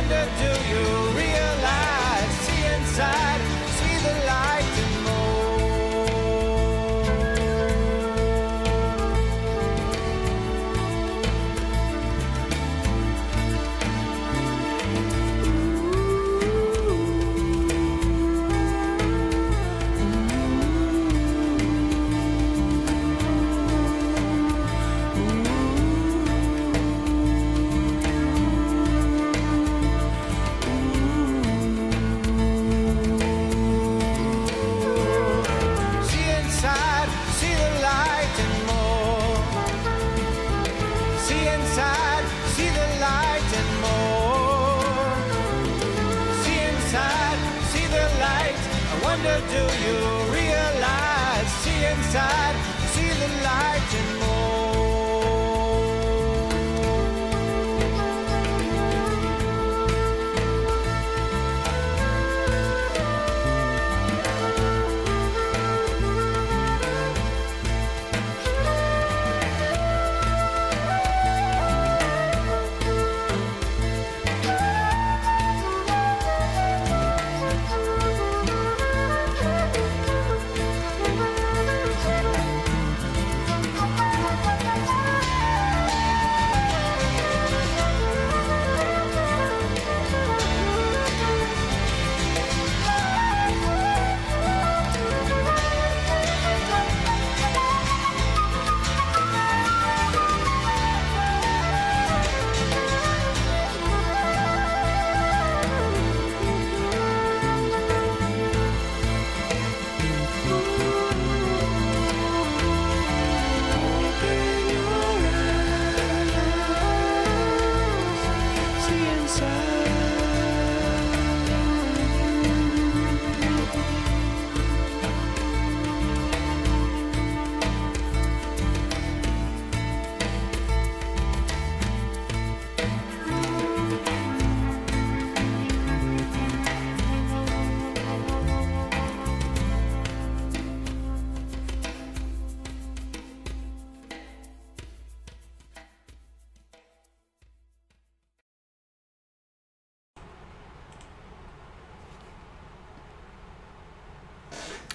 wonder, do you realize? See inside, see the light and more. See inside, see the light and more. See inside, see the light and more. See inside, see the light. I wonder, do you realize? See inside, see the light and more.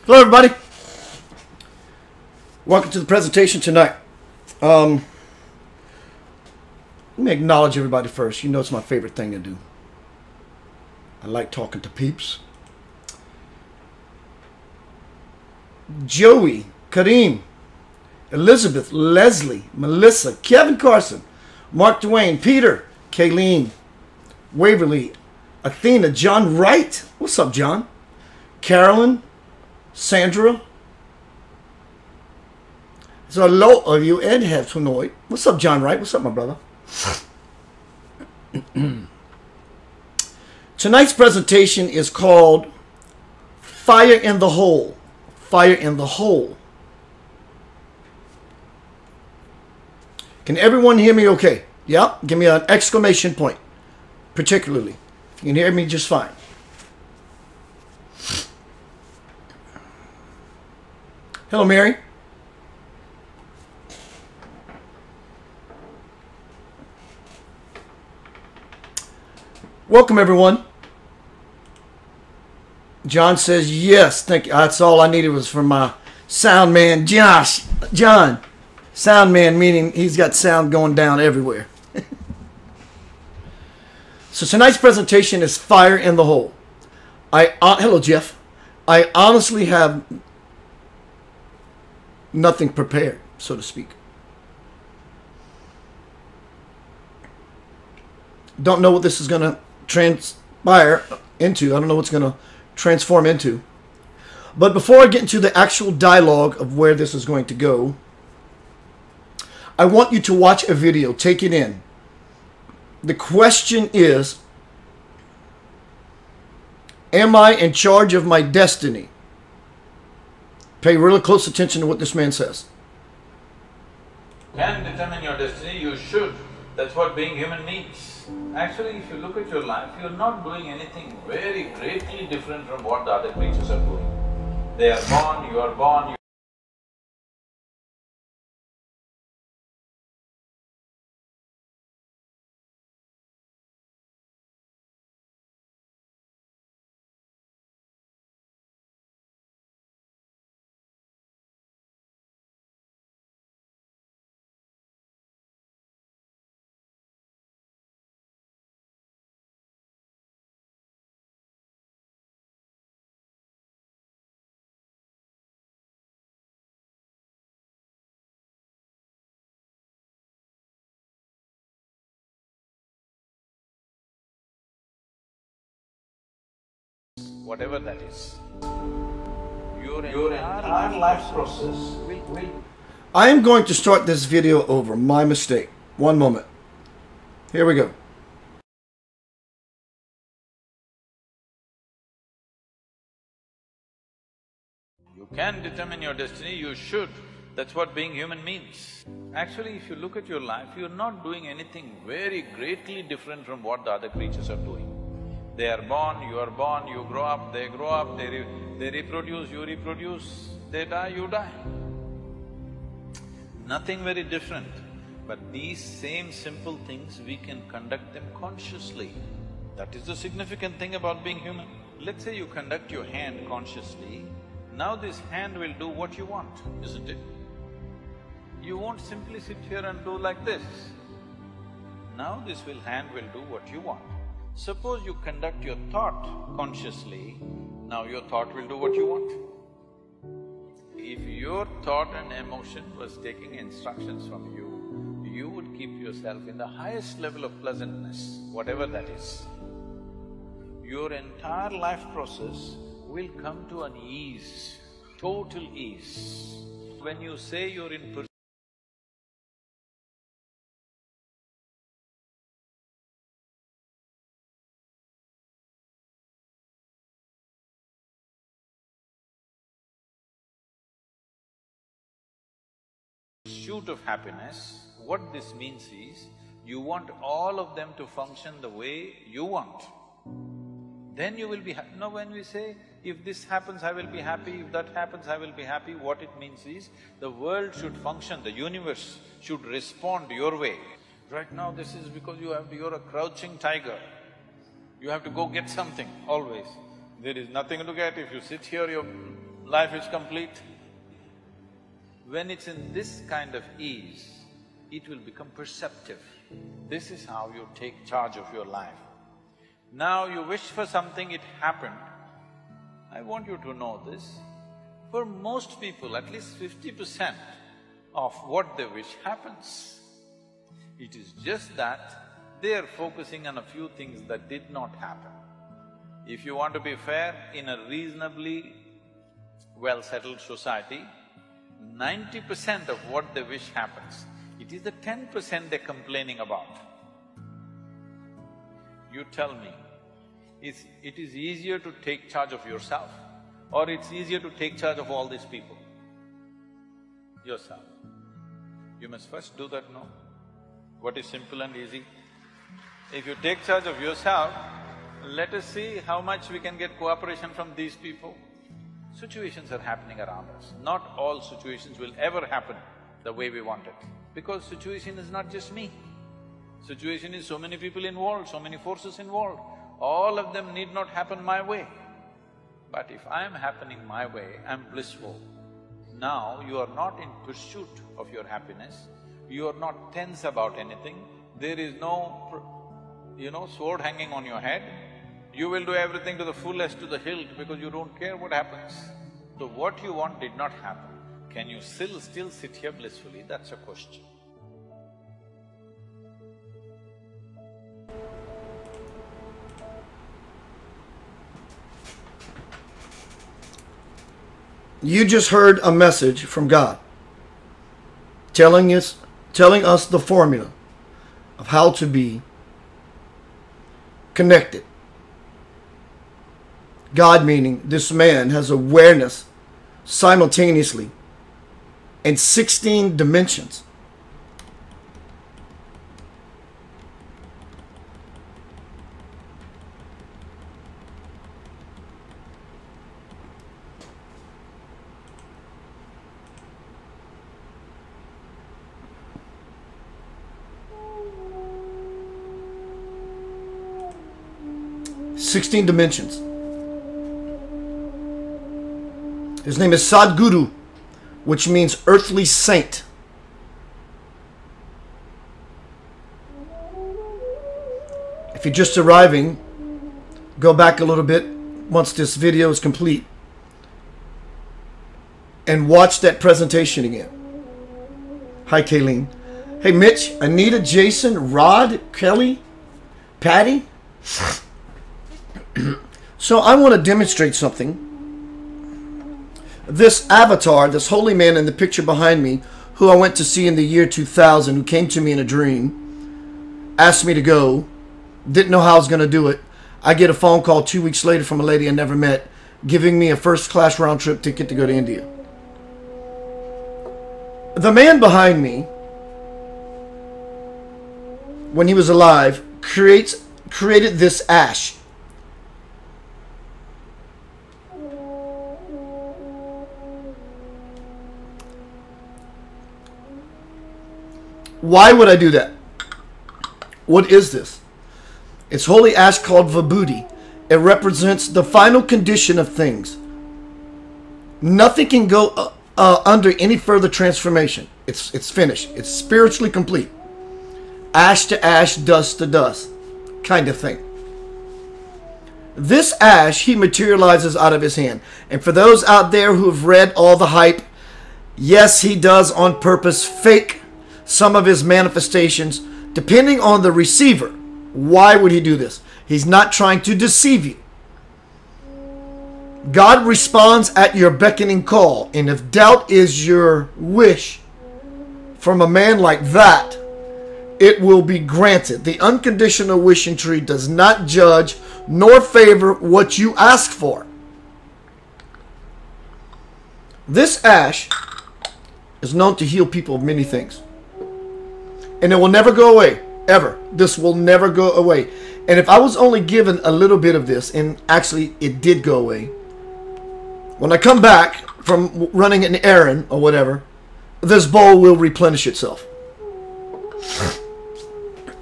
Hello everybody, welcome to the presentation tonight. Let me acknowledge everybody first. You know it's my favorite thing to do. I like talking to peeps. Joey, Kareem, Elizabeth, Leslie, Melissa, Kevin Carson, Mark Dwayne, Peter, Kayleen, Waverly, Athena, John Wright. What's up, John? Carolyn, Sandra. So hello of you, Ed Heftonoid. What's up, John Wright? What's up, my brother? Tonight's presentation is called Fire in the Hole. Fire in the Hole. Can everyone hear me okay? Yeah? Give me an exclamation point, particularly. If you can hear me just fine. Hello, Mary. Welcome, everyone. John says, yes, thank you. That's all I needed was from my sound man, Josh. John. Sound man, meaning he's got sound going down everywhere. So tonight's presentation is Fire in the Hole. Hello, Jeff. I honestly have nothing prepared, so to speak. Don't know what this is going to transpire into. I don't know what's going to transform into. But before I get into the actual dialogue of where this is going to go, I want you to watch a video. Take it in. The question is, am I in charge of my destiny? Pay really close attention to what this man says. Can determine your destiny, you should. That's what being human needs. Actually, if you look at your life, you're not doing anything very greatly different from what the other creatures are doing. They are born, you are born, whatever that is. Your entire life process will… I am going to start this video over. My mistake. One moment. Here we go. You can determine your destiny, you should. That's what being human means. Actually, if you look at your life, you're not doing anything very greatly different from what the other creatures are doing. They are born, you are born, you grow up, they grow up, they reproduce, you reproduce, they die, you die. Nothing very different. But these same simple things, we can conduct them consciously. That is the significant thing about being human. Let's say you conduct your hand consciously, now this hand will do what you want, isn't it? You won't simply sit here and do like this. Now this hand will do what you want. Suppose you conduct your thought consciously, now your thought will do what you want. If your thought and emotion was taking instructions from you, you would keep yourself in the highest level of pleasantness, whatever that is. Your entire life process will come to an ease, total ease. When you say you're in pursuit of happiness, what this means is, you want all of them to function the way you want. Then you will be happy. Now when we say, if this happens, I will be happy, if that happens, I will be happy, what it means is, the world should function, the universe should respond your way. Right now this is because you're a crouching tiger. You have to go get something, always. There is nothing to get. If you sit here, your life is complete. When it's in this kind of ease, it will become perceptive. This is how you take charge of your life. Now you wish for something, it happened. I want you to know this. For most people, at least 50% of what they wish happens. It is just that they are focusing on a few things that did not happen. If you want to be fair, in a reasonably well-settled society, 90% of what they wish happens. It is the 10% they're complaining about. You tell me, it is easier to take charge of yourself or it's easier to take charge of all these people? Yourself. You must first do that, no? What is simple and easy? If you take charge of yourself, let us see how much we can get cooperation from these people. Situations are happening around us. Not all situations will ever happen the way we want it. Because situation is not just me. Situation is so many people involved, so many forces involved. All of them need not happen my way. But if I am happening my way, I'm blissful. Now you are not in pursuit of your happiness, you are not tense about anything, there is no, sword hanging on your head. You will do everything to the fullest, to the hilt, because you don't care what happens. So what you want did not happen. Can you still sit here blissfully? That's a question. You just heard a message from God telling us the formula of how to be connected. God meaning this man has awareness simultaneously in 16 dimensions. His name is Sadhguru, which means earthly saint. If you're just arriving, go back a little bit once this video is complete and watch that presentation again. Hi, Kayleen. Hey, Mitch, Anita, Jason, Rod, Kelly, Patty. So I want to demonstrate something. This avatar, this holy man in the picture behind me, who I went to see in the year 2000, who came to me in a dream, asked me to go, didn't know how I was going to do it. I get a phone call 2 weeks later from a lady I never met, giving me a first-class round-trip ticket to go to India. The man behind me, when he was alive, created this ash. Why would I do that? What is this? It's holy ash called vibhuti. It represents the final condition of things. Nothing can go under any further transformation. It's finished. It's spiritually complete. Ash to ash, dust to dust, kind of thing. This ash he materializes out of his hand. And for those out there who have read all the hype, yes, he does on purpose fake some of his manifestations, depending on the receiver. Why would he do this? He's not trying to deceive you. God responds at your beckoning call, and if doubt is your wish from a man like that, it will be granted. The unconditional wishing tree does not judge nor favor what you ask for. This ash is known to heal people of many things. And it will never go away, ever. This will never go away. And if I was only given a little bit of this, and actually it did go away, when I come back from running an errand or whatever, this bowl will replenish itself.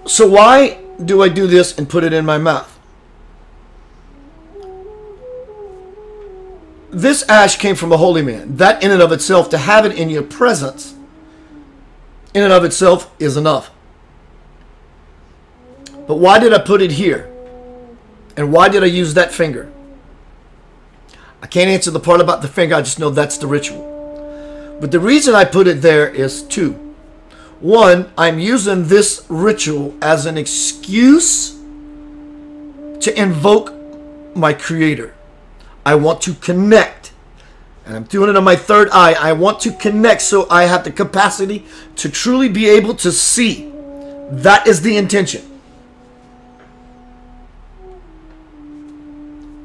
So why do I do this and put it in my mouth? This ash came from a holy man. That in and of itself, to have it in your presence, in and of itself is enough. But why did I put it here? And why did I use that finger? I can't answer the part about the finger. I just know that's the ritual. But the reason I put it there is two. One, I'm using this ritual as an excuse to invoke my Creator. I want to connect. And I'm doing it on my third eye. I want to connect so I have the capacity to truly be able to see. That is the intention.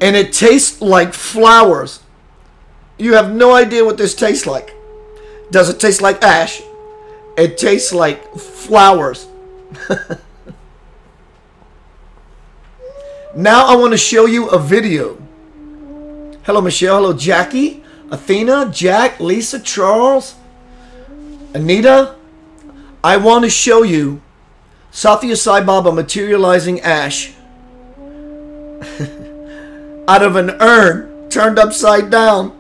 And it tastes like flowers. You have no idea what this tastes like. Does it taste like ash? It tastes like flowers. Now I want to show you a video. Hello, Michelle. Hello, Jackie. Athena, Jack, Lisa, Charles, Anita. I want to show you Sathya Sai Baba materializing ash out of an urn turned upside down.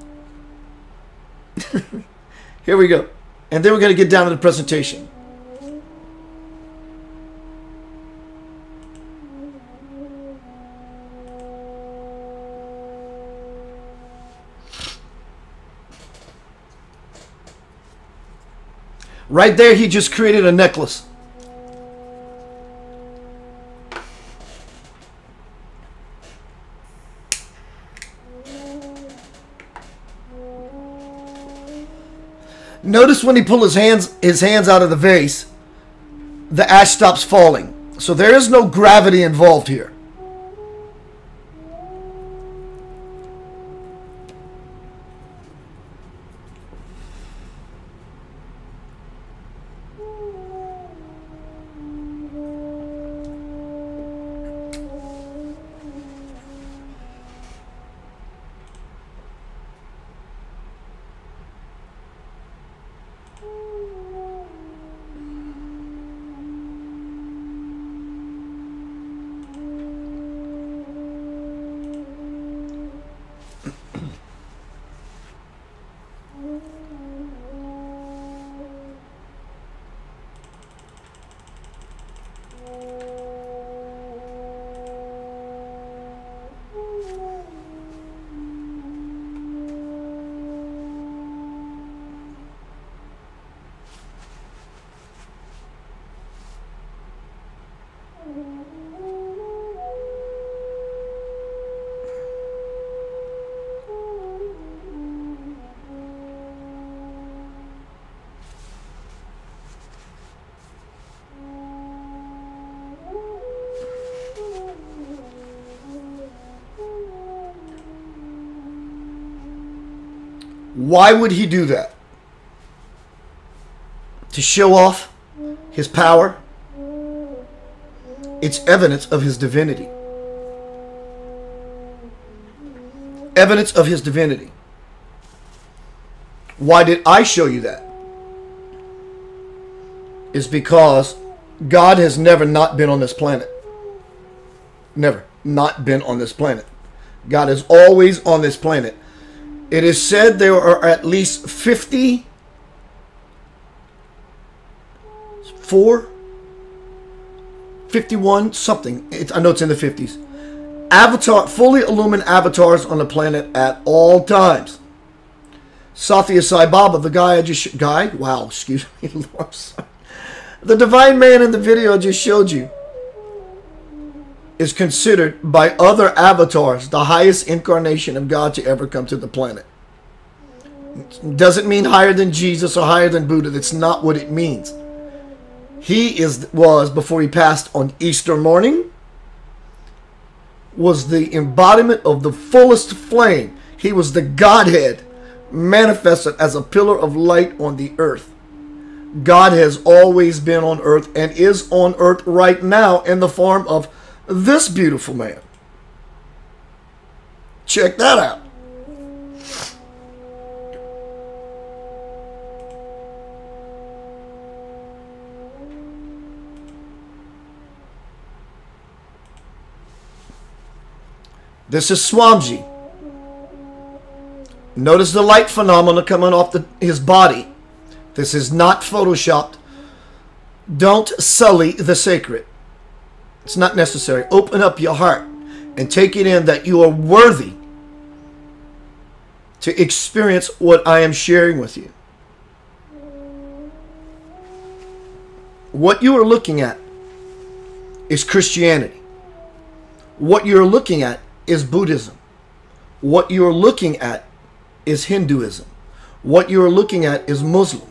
Here we go. And then we're going to get down to the presentation. Right there, he just created a necklace. Notice when he pulls his hands out of the vase, the ash stops falling. So there is no gravity involved here. Why would he do that? To show off his power? It's evidence of his divinity. Evidence of his divinity. Why did I show you that? It's because God has never not been on this planet. Never not been on this planet. God is always on this planet. It is said there are at least 51 something. I know it's in the 50s. Fully illumined avatars on the planet at all times. Satya Sai Baba, the guy excuse me, Lord, sorry. The divine man in the video I just showed you is considered by other avatars the highest incarnation of God to ever come to the planet. It doesn't mean higher than Jesus or higher than Buddha. That's not what it means. He was, before he passed on Easter morning, was the embodiment of the fullest flame. He was the Godhead manifested as a pillar of light on the earth. God has always been on earth and is on earth right now in the form of this beautiful man. Check that out. This is Swamiji. Notice the light phenomena coming off his body. This is not photoshopped. Don't sully the sacred. It's not necessary. Open up your heart and take it in that you are worthy to experience what I am sharing with you. What you are looking at is Christianity. What you're looking at is Buddhism. What you're looking at is Hinduism. What you're looking at is Muslim.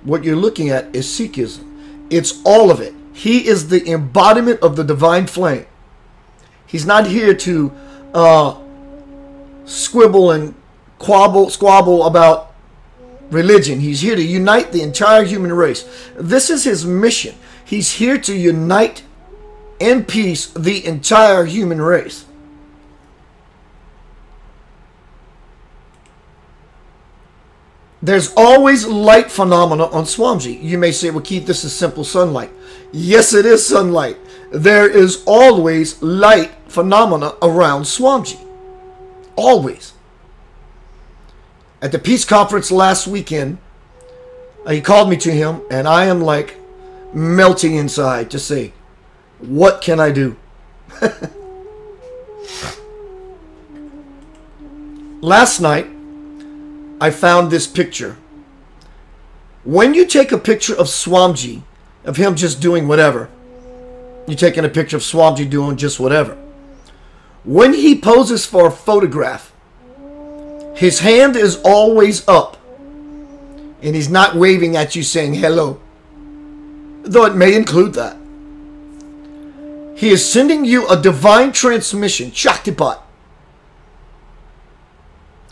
What you're looking at is Sikhism. It's all of it. He is the embodiment of the divine flame. He's not here to squibble and squabble about religion. He's here to unite the entire human race. This is his mission. He's here to unite in peace the entire human race. There's always light phenomena on Swamiji. You may say, well, Keith, this is simple sunlight. Yes, it is sunlight. There is always light phenomena around Swamiji. Always. At the peace conference last weekend, he called me to him, and I am like melting inside to say, what can I do? Last night, I found this picture. When you take a picture of Swamiji, of him just doing whatever, you're taking a picture of Swamiji doing just whatever. When he poses for a photograph, his hand is always up, and he's not waving at you saying hello, though it may include that. He is sending you a divine transmission, Shaktipat.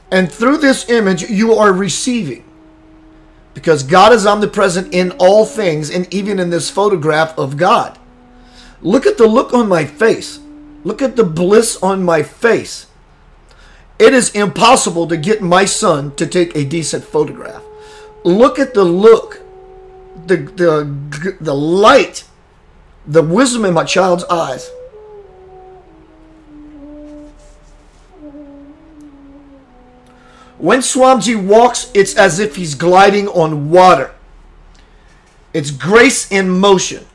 And through this image, you are receiving. Because God is omnipresent in all things, and even in this photograph of God. Look at the look on my face. Look at the bliss on my face. It is impossible to get my son to take a decent photograph. Look at the look, the light, the wisdom in my child's eyes. When Swamiji walks, it's as if he's gliding on water. It's grace in motion.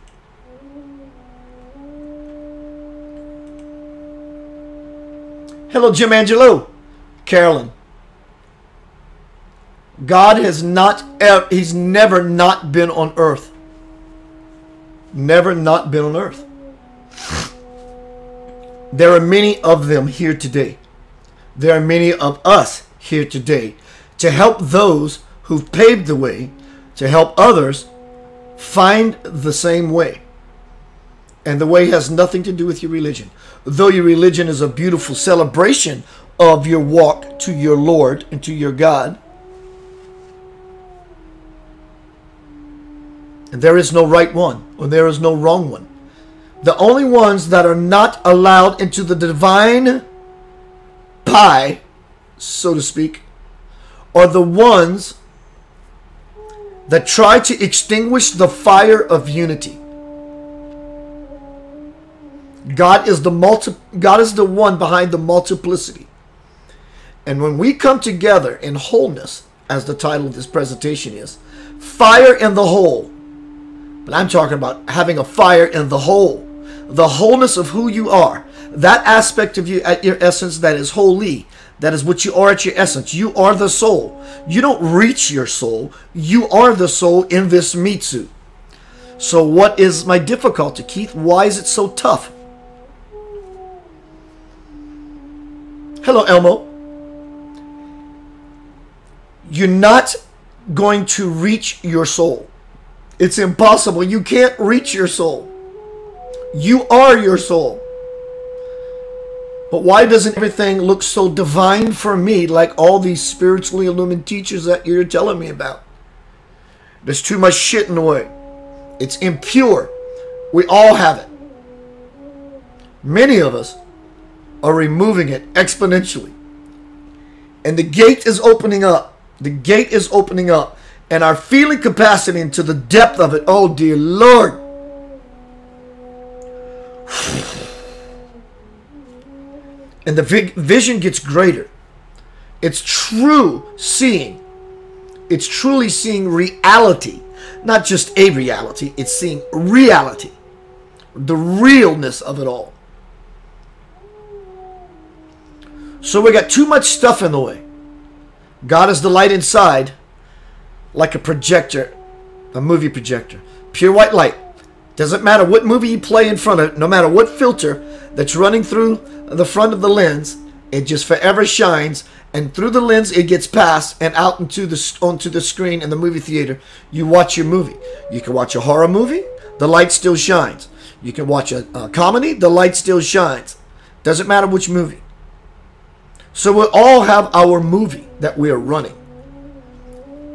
Hello, Jim Angelo. Carolyn. God has he's never not been on earth. Never not been on earth. There are many of them here today. There are many of us here today to help those who've paved the way, to help others find the same way. And the way has nothing to do with your religion. Though your religion is a beautiful celebration of your walk to your Lord and to your God. And there is no right one, or there is no wrong one. The only ones that are not allowed into the divine pie, so to speak, are the ones that try to extinguish the fire of unity. God is the one behind the multiplicity. And when we come together in wholeness, as the title of this presentation is, fire in the whole. But I'm talking about having a fire in the whole. The wholeness of who you are. That aspect of you at your essence that is holy. That is what you are at your essence. You are the soul. You don't reach your soul. You are the soul in this meat suit. So what is my difficulty, Keith? Why is it so tough? Hello, Elmo. You're not going to reach your soul. It's impossible. You can't reach your soul. You are your soul. But why doesn't everything look so divine for me, like all these spiritually illumined teachers that you're telling me about? There's too much shit in the way. It's impure. We all have it. Many of us are removing it exponentially. And the gate is opening up. The gate is opening up. And our feeling capacity into the depth of it, oh dear Lord. And the vision gets greater. It's true seeing. It's truly seeing reality. Not just a reality. It's seeing reality. The realness of it all. So we got too much stuff in the way. God is the light inside, like a projector, a movie projector. Pure white light. Doesn't matter what movie you play in front of it, no matter what filter that's running through the front of the lens, it just forever shines, and through the lens it gets passed and out onto the screen in the movie theater. You watch your movie. You can watch a horror movie, the light still shines. You can watch a comedy, the light still shines. Doesn't matter which movie. So we all have our movie that we are running.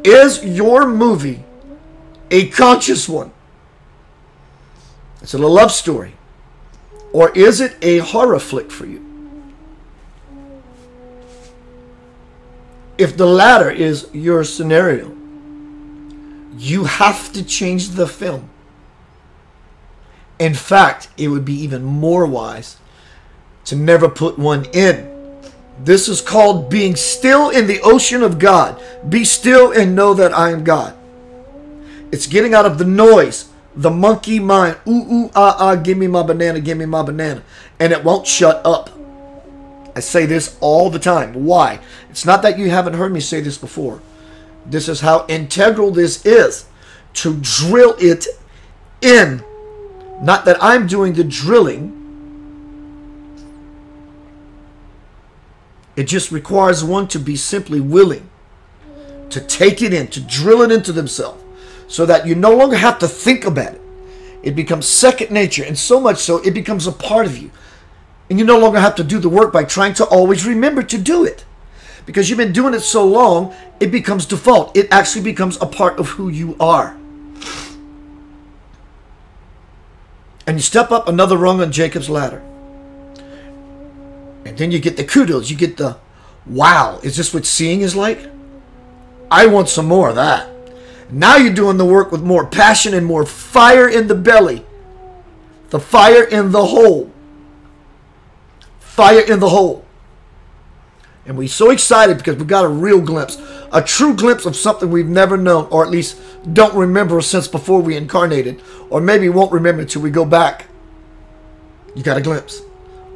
Is your movie a conscious one? Is it a love story? Or is it a horror flick for you? If the latter is your scenario, you have to change the film. In fact, it would be even more wise to never put one in. This is called being still in the ocean of God. Be still and know that I am God. It's getting out of the noise, the monkey mind. Ooh, ooh, ah, ah, give me my banana, give me my banana. And it won't shut up. I say this all the time. Why? It's not that you haven't heard me say this before. This is how integral this is. To drill it in. Not that I'm doing the drilling. It just requires one to be simply willing to take it in, to drill it into themselves, so that you no longer have to think about it. It becomes second nature, and so much so it becomes a part of you. And you no longer have to do the work by trying to always remember to do it. Because you've been doing it so long, it becomes default. It actually becomes a part of who you are. And you step up another rung on Jacob's ladder. And then you get the kudos. You get the, wow, is this what seeing is like? I want some more of that. Now you're doing the work with more passion and more fire in the belly. The fire in the hole. Fire in the hole. And we're so excited because we got a real glimpse. A true glimpse of something we've never known, or at least don't remember since before we incarnated. Or maybe won't remember until we go back. You got a glimpse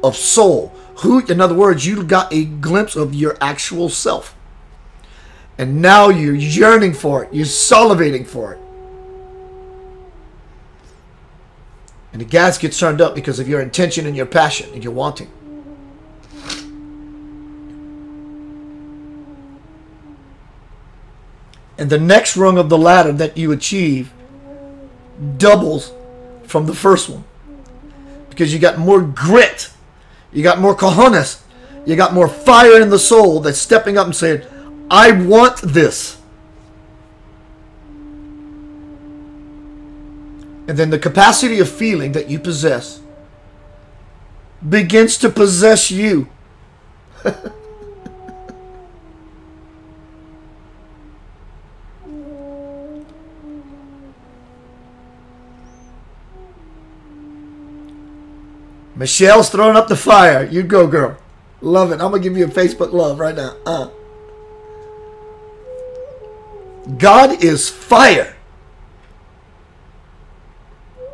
of soul. Who, in other words, you got a glimpse of your actual self. And now you're yearning for it. You're salivating for it. And the gas gets turned up because of your intention and your passion and your wanting. And the next rung of the ladder that you achieve doubles from the first one. Because you got more grit. You got more cojones. You got more fire in the soul that's stepping up and saying, I want this. And then the capacity of feeling that you possess begins to possess you. Michelle's throwing up the fire. You go, girl. Love it. I'm going to give you a Facebook love right now. God is fire.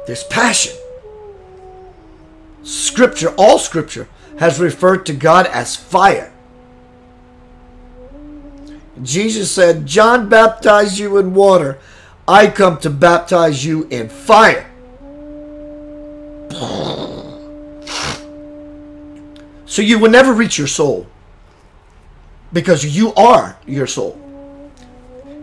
There's passion. Scripture, all Scripture, has referred to God as fire. Jesus said, John baptized you in water. I come to baptize you in fire. So you will never reach your soul. Because you are your soul.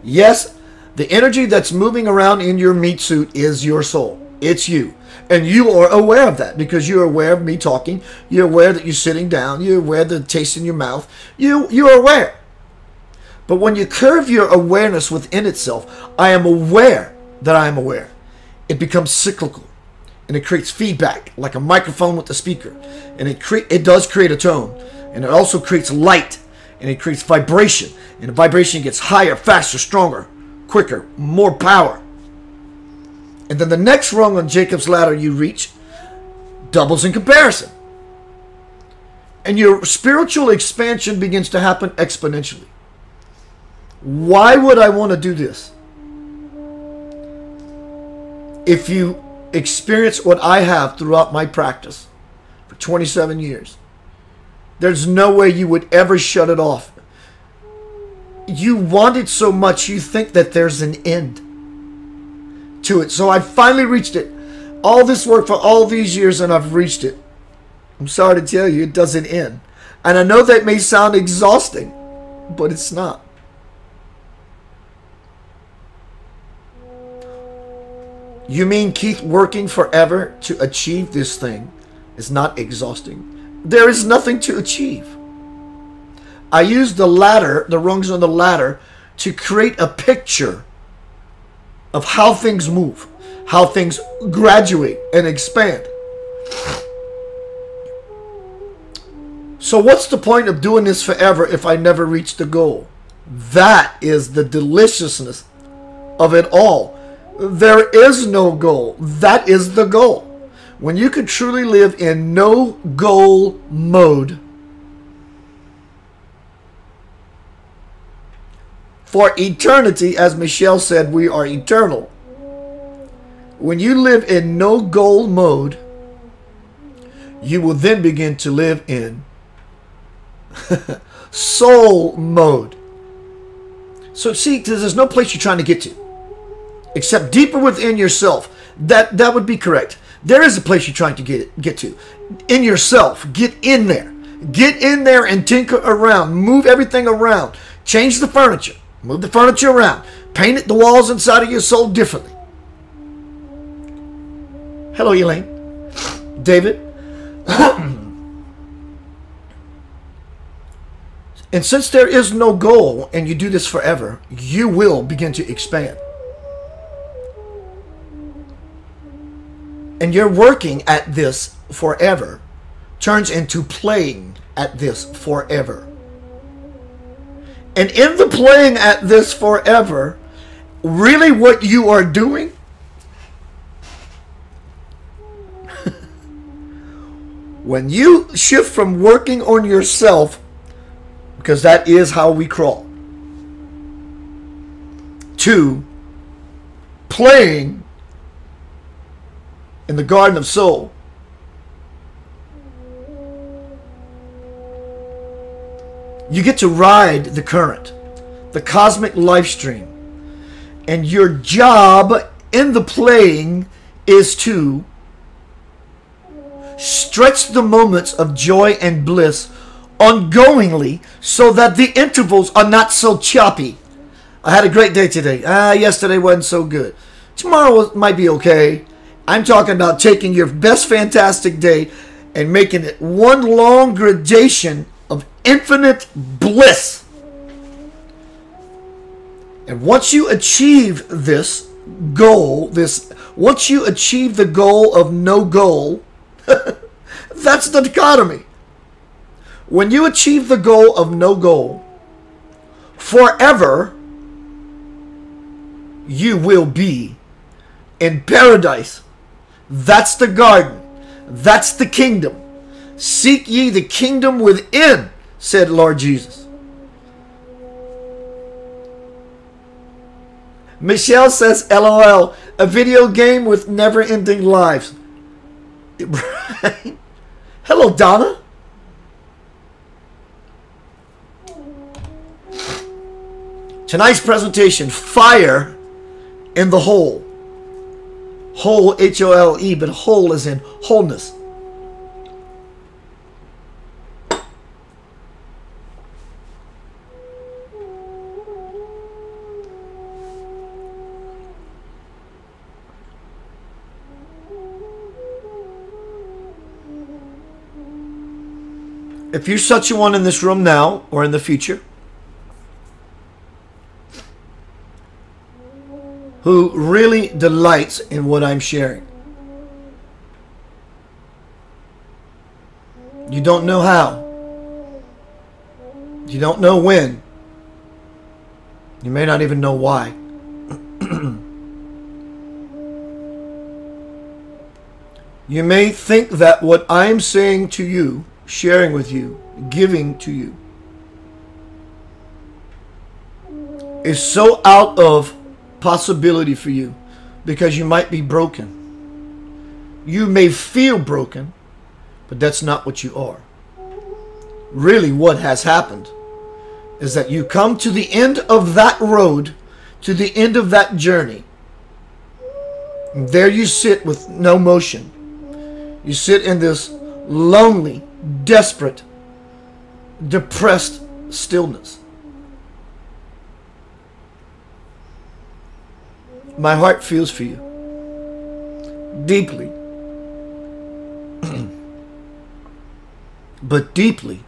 Yes, the energy that's moving around in your meat suit is your soul. It's you. And you are aware of that because you're aware of me talking. You're aware that you're sitting down. You're aware of the taste in your mouth. You're aware. But when you curve your awareness within itself, I am aware that I am aware. It becomes cyclical. And it creates feedback like a microphone with a speaker. And it does create a tone. And it also creates light. And it creates vibration. And the vibration gets higher, faster, stronger, quicker, more power. And then the next rung on Jacob's ladder you reach doubles in comparison. And your spiritual expansion begins to happen exponentially. Why would I want to do this? If you experience what I have throughout my practice for 27 years, there's no way you would ever shut it off. You want it so much you think that there's an end to it. So I finally reached it. All this work for all these years and I've reached it. I'm sorry to tell you, it doesn't end. And I know that may sound exhausting, but it's not. You mean keep working forever to achieve this thing is not exhausting? There is nothing to achieve. I use the ladder, the rungs on the ladder, to create a picture of how things move, how things graduate and expand. So what's the point of doing this forever if I never reach the goal? That is the deliciousness of it all. There is no goal. That is the goal. When you can truly live in no goal mode, for eternity, as Michelle said, we are eternal. When you live in no goal mode, you will then begin to live in soul mode. So see, there's no place you're trying to get to, except deeper within yourself. That would be correct. There is a place you're trying to get to. In yourself. Get in there. Get in there and tinker around. Move everything around. Change the furniture. Move the furniture around. Paint the walls inside of your soul differently. Hello, Elaine. David. And since there is no goal and you do this forever, you will begin to expand. And you're working at this forever turns into playing at this forever. And in the playing at this forever, really what you are doing when you shift from working on yourself, because that is how we crawl, to playing in the Garden of Soul, you get to ride the current, the cosmic life stream. And your job in the playing is to stretch the moments of joy and bliss ongoingly so that the intervals are not so choppy. I had a great day today. Yesterday wasn't so good. Tomorrow might be okay. I'm talking about taking your best fantastic day and making it one long gradation of infinite bliss. And once you achieve this goal, once you achieve the goal of no goal, that's the dichotomy. When you achieve the goal of no goal, forever you will be in paradise. That's the garden. That's the kingdom. Seek ye the kingdom within, said Lord Jesus. Michelle says, LOL, a video game with never-ending lives. Hello, Donna. Tonight's presentation, fire in the hole. Whole, H-O-L-E, but whole as in wholeness. If you're such a one in this room now or in the future who really delights in what I'm sharing, you don't know how, you don't know when, you may not even know why. You may think that what I'm saying to you, sharing with you, giving to you, is so out of possibility for you because you might be broken. You may feel broken, but that's not what you are. Really, what has happened is that you come to the end of that road, to the end of that journey, and there you sit with no motion. You sit in this lonely, desperate, depressed stillness. My heart feels for you deeply. But deeply,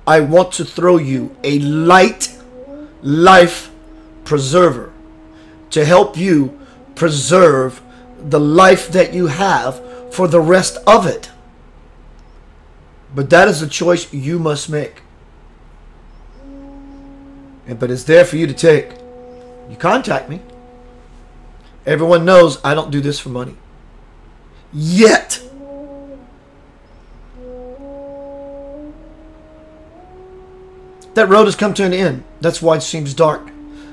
I want to throw you a light life preserver to help you preserve the life that you have for the rest of it. But that is a choice you must make. But it's there for you to take. You contact me. Everyone knows I don't do this for money. Yet. That road has come to an end. That's why it seems dark.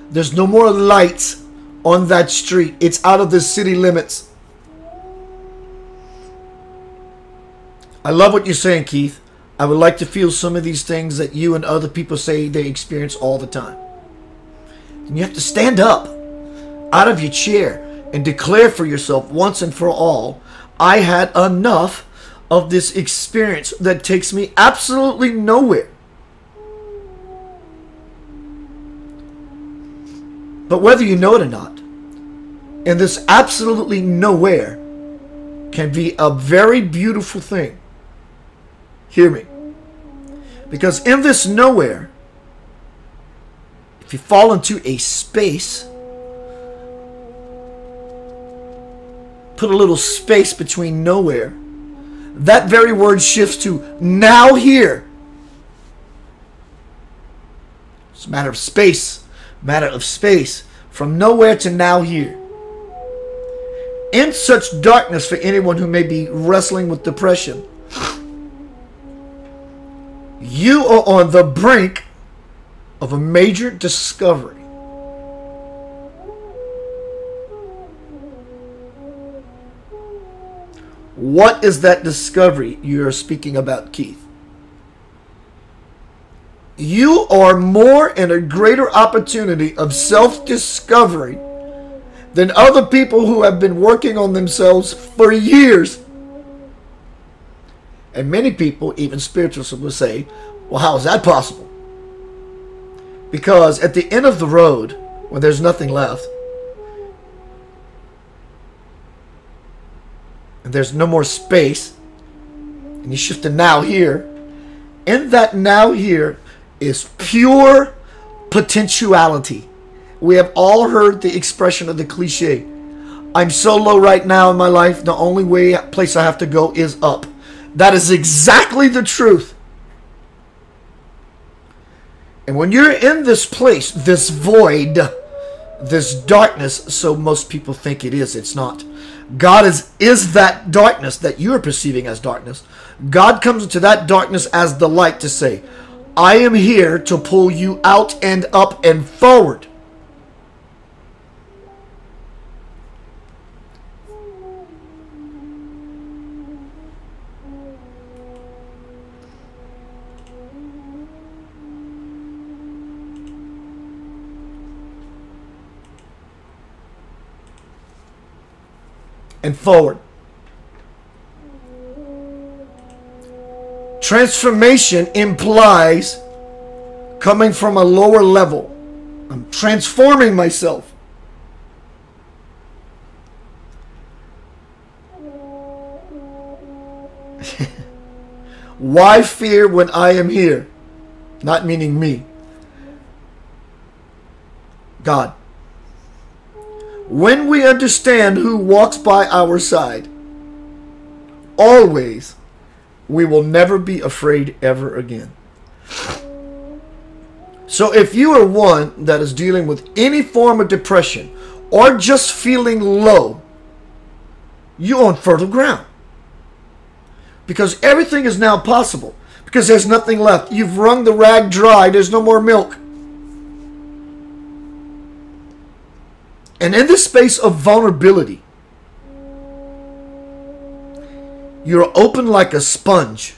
There's no more lights on that street. It's out of the city limits. I love what you're saying, Keith. I would like to feel some of these things that you and other people say they experience all the time. And you have to stand up out of your chair and declare for yourself once and for all, I had enough of this experience that takes me absolutely nowhere. But whether you know it or not, and this absolutely nowhere can be a very beautiful thing. Hear me. Because in this nowhere, if you fall into a space, put a little space between nowhere, that very word shifts to now here. It's a matter of space. Matter of space. From nowhere to now here. In such darkness, for anyone who may be wrestling with depression, you are on the brink of a major discovery. What is that discovery you're speaking about, Keith? You are more in a greater opportunity of self-discovery than other people who have been working on themselves for years. And many people, even spiritualists, will say, well, how is that possible? Because at the end of the road, when there's nothing left, and there's no more space, and you shift to now here. In that now here is pure potentiality. We have all heard the expression of the cliche, I'm so low right now in my life, the only place I have to go is up. That is exactly the truth. And when you're in this place, this void, this darkness, so most people think it is, it's not. God is that darkness that you're perceiving as darkness. God comes into that darkness as the light to say, I am here to pull you out and up and forward. And forward. Transformation implies coming from a lower level. I'm transforming myself. Why fear when I am here? Not meaning me. God. When we understand who walks by our side, always, we will never be afraid ever again. So if you are one that is dealing with any form of depression or just feeling low, you're on fertile ground. Because everything is now possible. Because there's nothing left. You've wrung the rag dry. There's no more milk. And in this space of vulnerability, you're open like a sponge,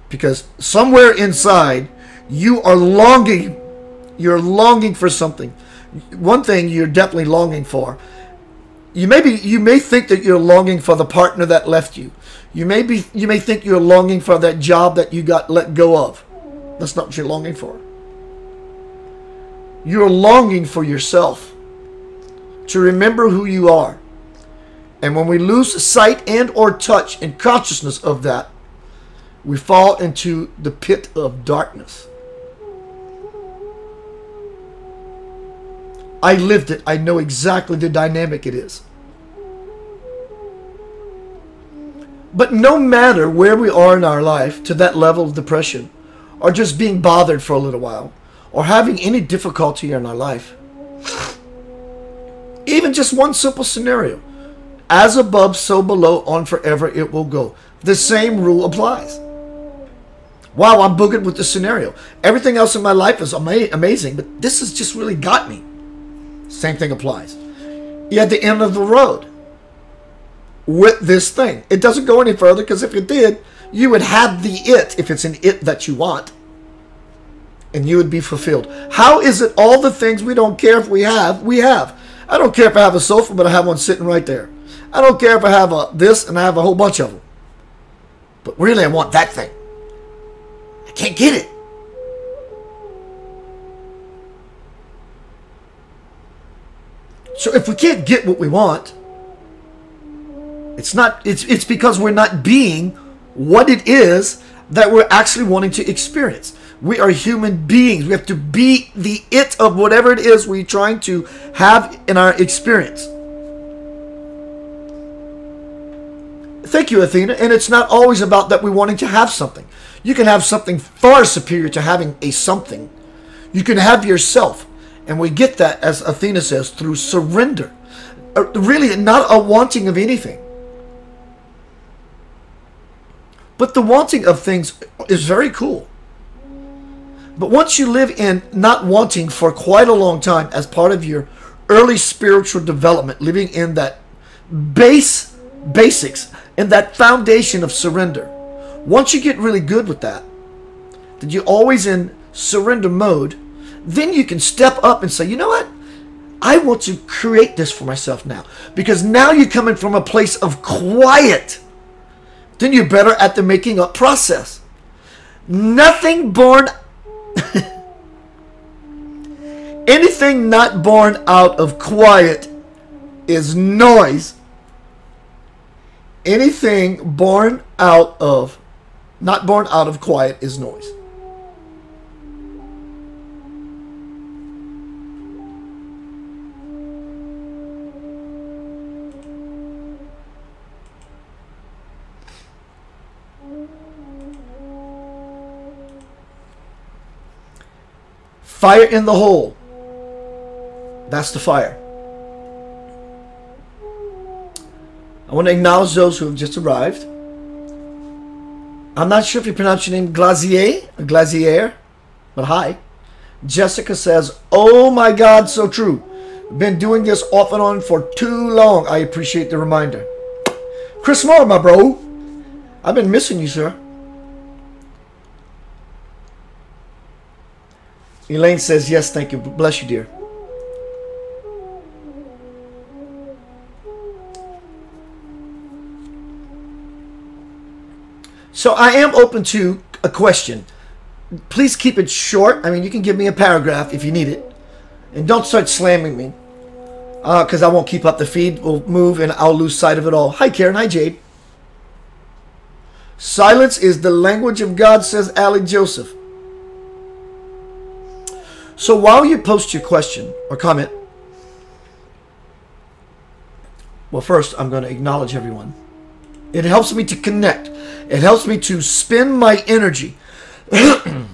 because somewhere inside you are longing. You're longing for something. One thing you're definitely longing for. You may think that you're longing for the partner that left you. You may think you're longing for that job that you got let go of. That's not what you're longing for. You're longing for yourself, to remember who you are. And when we lose sight and or touch and consciousness of that, we fall into the pit of darkness. I lived it. I know exactly the dynamic it is. But no matter where we are in our life, to that level of depression, or just being bothered for a little while, or having any difficulty in our life, even just one simple scenario, as above, so below, on forever it will go. The same rule applies. Wow, I'm boogered with this scenario. Everything else in my life is amazing, but this has just really got me. Same thing applies. You're at the end of the road with this thing. It doesn't go any further, because if it did, you would have the it, if it's an it that you want, and you would be fulfilled. How is it all the things we don't care if we have, we have? I don't care if I have a sofa, but I have one sitting right there. I don't care if I have this and I have a whole bunch of them. But really, I want that thing. I can't get it. So if we can't get what we want, it's because we're not being what it is that we're actually wanting to experience. We are human beings. We have to be the it of whatever it is we're trying to have in our experience. Thank you, Athena. And it's not always about that we're wanting to have something. You can have something far superior to having a something. You can have yourself. And we get that, as Athena says, through surrender. Really, not a wanting of anything. But the wanting of things is very cool. But once you live in not wanting for quite a long time as part of your early spiritual development, living in that basics and that foundation of surrender, once you get really good with that you're always in surrender mode, then you can step up and say, you know what? I want to create this for myself now. Because now you're coming from a place of quiet. Then you're better at the making up process. Nothing born... Anything not born out of quiet is noise. Anything born out of, not born out of quiet is noise. Fire in the hole. That's the fire. I want to acknowledge those who have just arrived. I'm not sure if you pronounce your name Glazier or Glazier, but hi. Jessica says, oh my God, so true. Been doing this off and on for too long. I appreciate the reminder. Chris Moore, my bro. I've been missing you, sir. Elaine says, yes, thank you. Bless you, dear. So I am open to a question. Please keep it short. I mean, you can give me a paragraph if you need it. And don't start slamming me. Because I won't keep up. The feed will move and I'll lose sight of it all. Hi, Karen. Hi, Jade. Silence is the language of God, says Allie Joseph. So while you post your question or comment, well, first I'm going to acknowledge everyone. It helps me to connect. It helps me to spend my energy. Because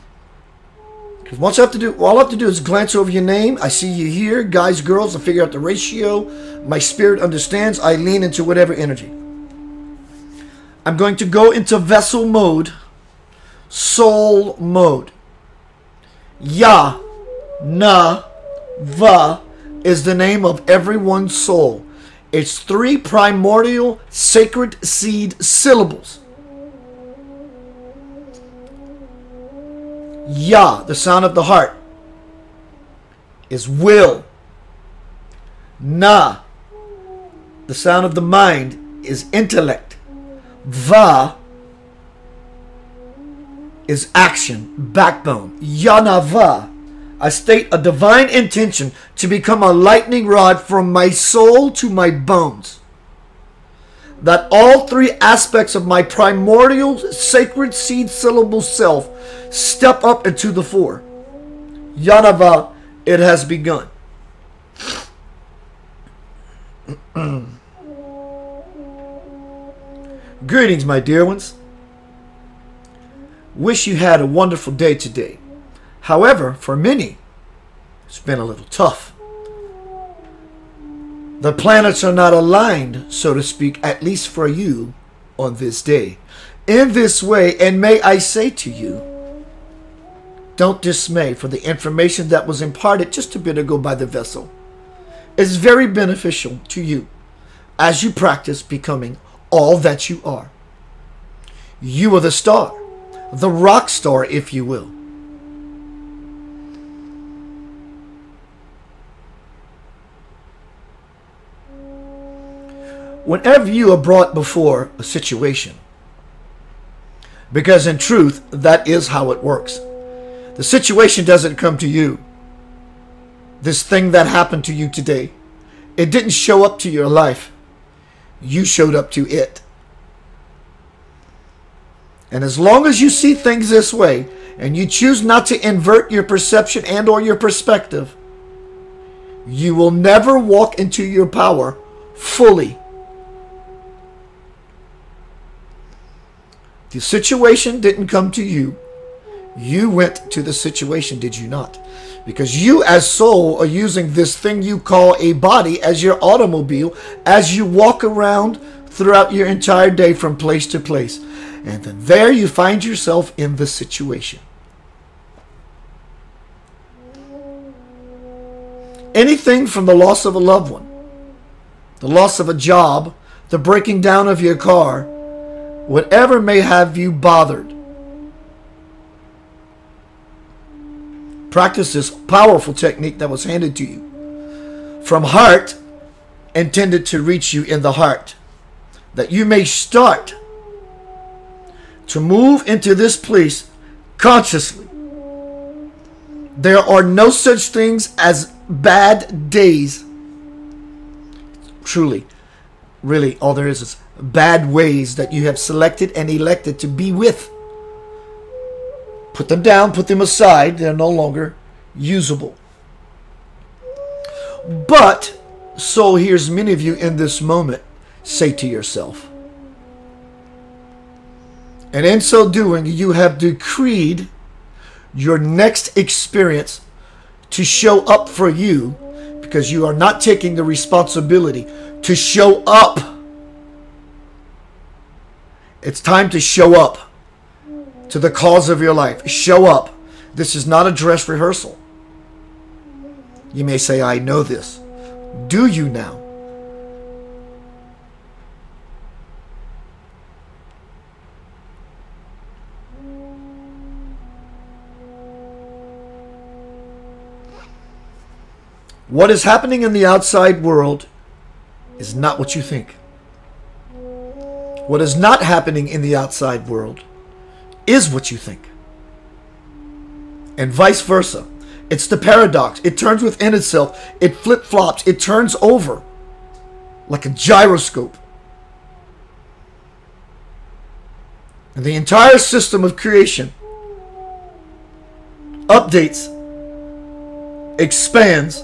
all I have to do is glance over your name. I see you here, guys, girls. I figure out the ratio. My spirit understands. I lean into whatever energy. I'm going to go into vessel mode, soul mode. Yah. Na, Va is the name of everyone's soul. It's 3 primordial sacred seed syllables. Ya, the sound of the heart, is will. Na, the sound of the mind, is intellect. Va is action, backbone. Yanava. I state a divine intention to become a lightning rod from my soul to my bones. That all 3 aspects of my primordial sacred seed syllable self step up into the fore. Yanava, it has begun. Greetings, my dear ones. Wish you had a wonderful day today. However, for many, it's been a little tough. The planets are not aligned, so to speak, at least for you on this day. In this way, and may I say to you, don't dismay, for the information that was imparted just a bit ago by the vessel is very beneficial to you as you practice becoming all that you are. You are the star, the rock star, if you will. Whenever you are brought before a situation, because in truth, that is how it works. The situation doesn't come to you. This thing that happened to you today, it didn't show up to your life. You showed up to it. And as long as you see things this way, and you choose not to invert your perception and or your perspective, you will never walk into your power fully. The situation didn't come to you. You went to the situation, did you not? Because you as soul are using this thing you call a body as your automobile as you walk around throughout your entire day from place to place. And then there you find yourself in the situation. Anything from the loss of a loved one, the loss of a job, the breaking down of your car, whatever may have you bothered. Practice this powerful technique that was handed to you from heart, intended to reach you in the heart, that you may start to move into this place consciously. There are no such things as bad days. Truly, really, all there is bad ways that you have selected and elected to be with. Put them down, put them aside. They're no longer usable. But, so here's many of you in this moment, say to yourself, and in so doing, you have decreed your next experience to show up for you, because you are not taking the responsibility to show up. It's time to show up to the cause of your life. Show up. This is not a dress rehearsal. You may say, I know this. Do you now? What is happening in the outside world is not what you think. What is not happening in the outside world is what you think. And vice versa. It's the paradox. It turns within itself. It flip-flops. It turns over like a gyroscope. And the entire system of creation updates, expands,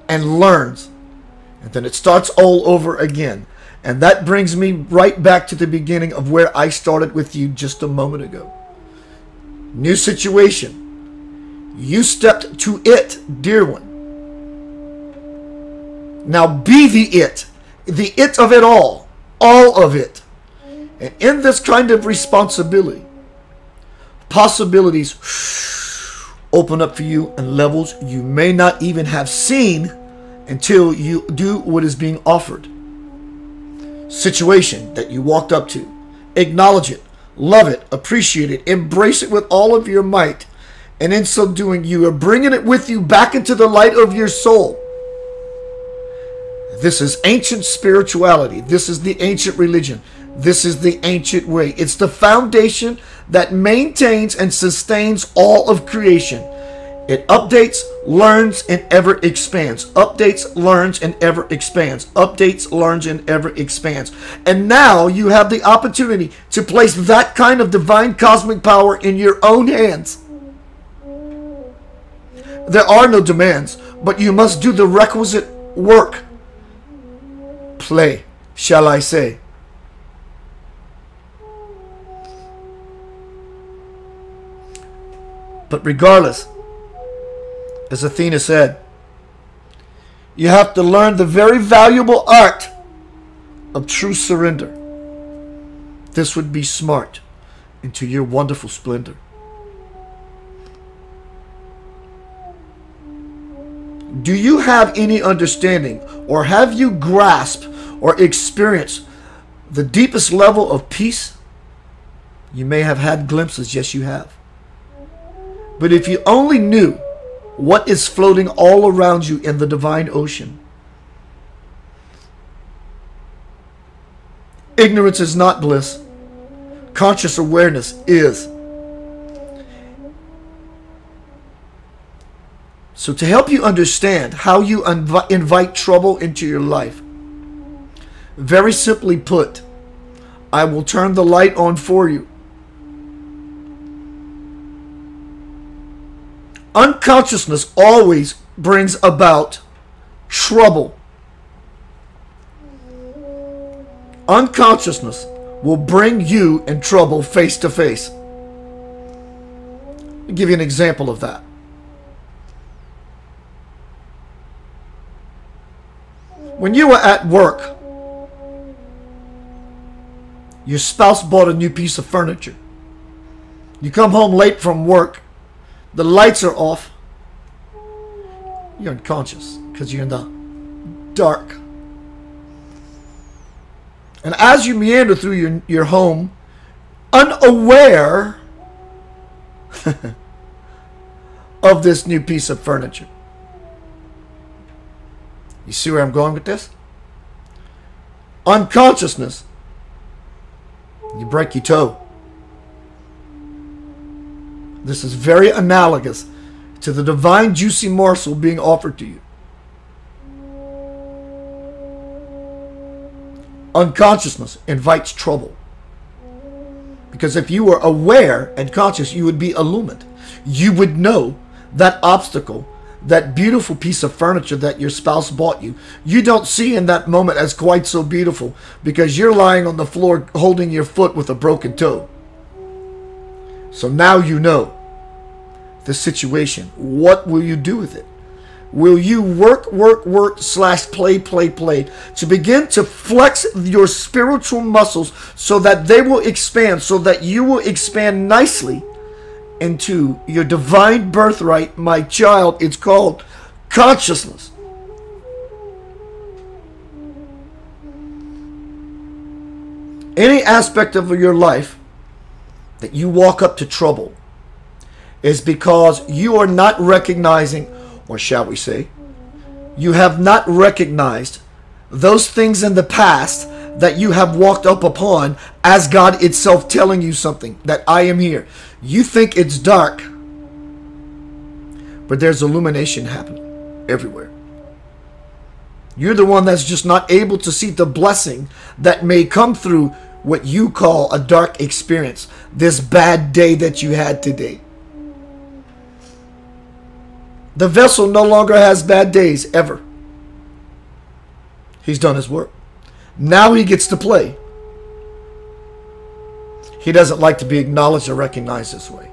and learns. And then it starts all over again. And that brings me right back to the beginning of where I started with you just a moment ago. New situation. You stepped to it, dear one. Now be the it of it all of it. And in this kind of responsibility, possibilities open up for you and levels you may not even have seen until you do what is being offered. Situation that you walked up to. Acknowledge it. Love it. Appreciate it. Embrace it with all of your might. And in so doing, you are bringing it with you back into the light of your soul. This is ancient spirituality. This is the ancient religion. This is the ancient way. It's the foundation that maintains and sustains all of creation. It updates, learns, and ever expands. Updates, learns, and ever expands. Updates, learns, and ever expands. And now you have the opportunity to place that kind of divine cosmic power in your own hands. There are no demands, but you must do the requisite work. Play, shall I say. But regardless, as Athena said, you have to learn the very valuable art of true surrender. This would be smart into your wonderful splendor. Do you have any understanding, or have you grasped or experienced the deepest level of peace? You may have had glimpses, yes you have. But if you only knew what is floating all around you in the divine ocean. Ignorance is not bliss. Conscious awareness is. So to help you understand how you invite trouble into your life, very simply put, I will turn the light on for you. Unconsciousness always brings about trouble. Unconsciousness will bring you in trouble face to face. I'll give you an example of that. When you were at work, your spouse bought a new piece of furniture. You come home late from work, the lights are off. You're unconscious because you're in the dark. And as you meander through your home, unaware of this new piece of furniture. You see where I'm going with this? Unconsciousness. You break your toe. This is very analogous to the divine juicy morsel being offered to you. Unconsciousness invites trouble. Because if you were aware and conscious, you would be illumined. You would know that obstacle, that beautiful piece of furniture that your spouse bought you, you don't see in that moment as quite so beautiful because you're lying on the floor holding your foot with a broken toe. So now you know the situation. What will you do with it? Will you work / play to begin to flex your spiritual muscles so that they will expand, so that you will expand nicely into your divine birthright, my child? It's called consciousness. Any aspect of your life that you walk up to trouble is because you are not recognizing, or shall we say, you have not recognized those things in the past that you have walked up upon as God itself telling you something, that I am here. You think it's dark, but there's illumination happening everywhere. You're the one that's just not able to see the blessing that may come through what you call a dark experience, this bad day that you had today. The vessel no longer has bad days, ever. He's done his work. Now he gets to play. He doesn't like to be acknowledged or recognized this way.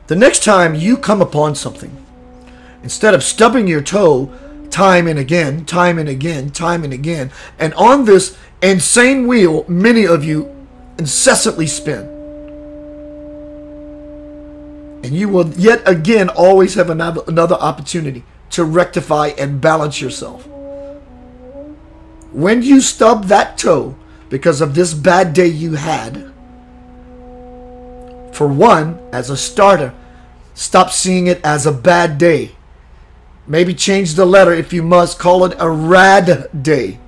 The next time you come upon something, instead of stubbing your toe time and again, and on this insane wheel, many of you incessantly spin, and you will yet again always have another opportunity to rectify and balance yourself. When you stub that toe because of this bad day you had, for one, as a starter, stop seeing it as a bad day. Maybe change the letter if you must, call it a rad day.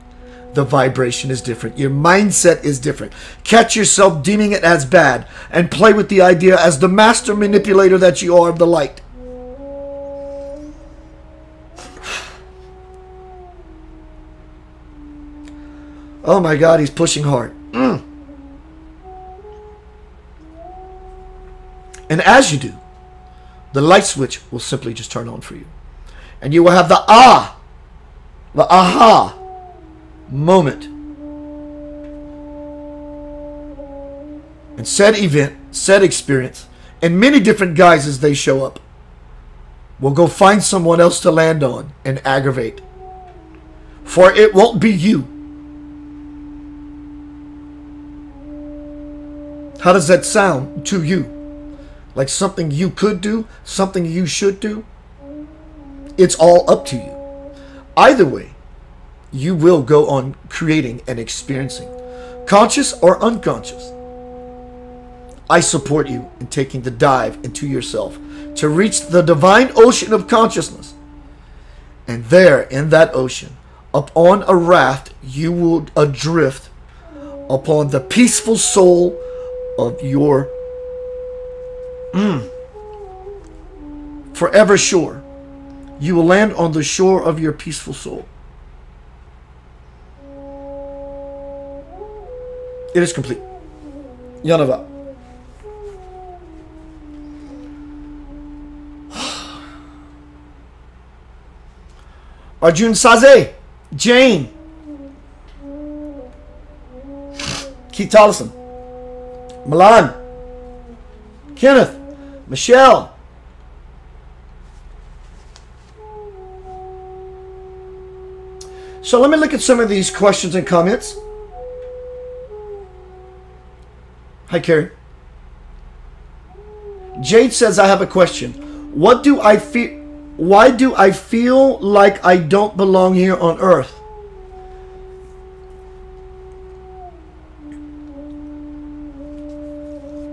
The vibration is different. Your mindset is different. Catch yourself deeming it as bad and play with the idea as the master manipulator that you are of the light. Oh my God, he's pushing hard. And as you do, the light switch will simply just turn on for you. And you will have the aha moment. And said event, said experience, in many different guises they show up, will go find someone else to land on and aggravate. For it won't be you. How does that sound to you? Like something you could do? Something you should do? It's all up to you. Either way, you will go on creating and experiencing, conscious or unconscious. I support you in taking the dive into yourself to reach the divine ocean of consciousness. And there, in that ocean, up on a raft, you will adrift upon the peaceful soul of your forever shore. You will land on the shore of your peaceful soul. It is complete. Yanava. Arjun Saze, Jane, Keith Tollison, Milan, Kenneth, Michelle, so let me look at some of these questions and comments. Hi, Carrie. Jade says, I have a question. What do I feel? Why do I feel like I don't belong here on earth?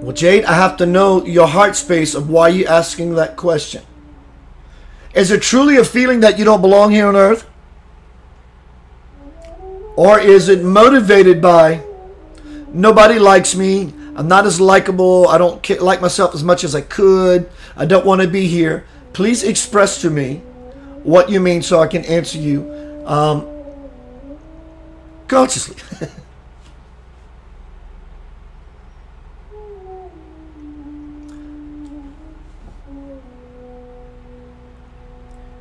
Well, Jade, I have to know your heart space of why you're asking that question. Is it truly a feeling that you don't belong here on earth? Or is it motivated by, nobody likes me, I'm not as likable, I don't like myself as much as I could, I don't want to be here. Please express to me what you mean so I can answer you consciously.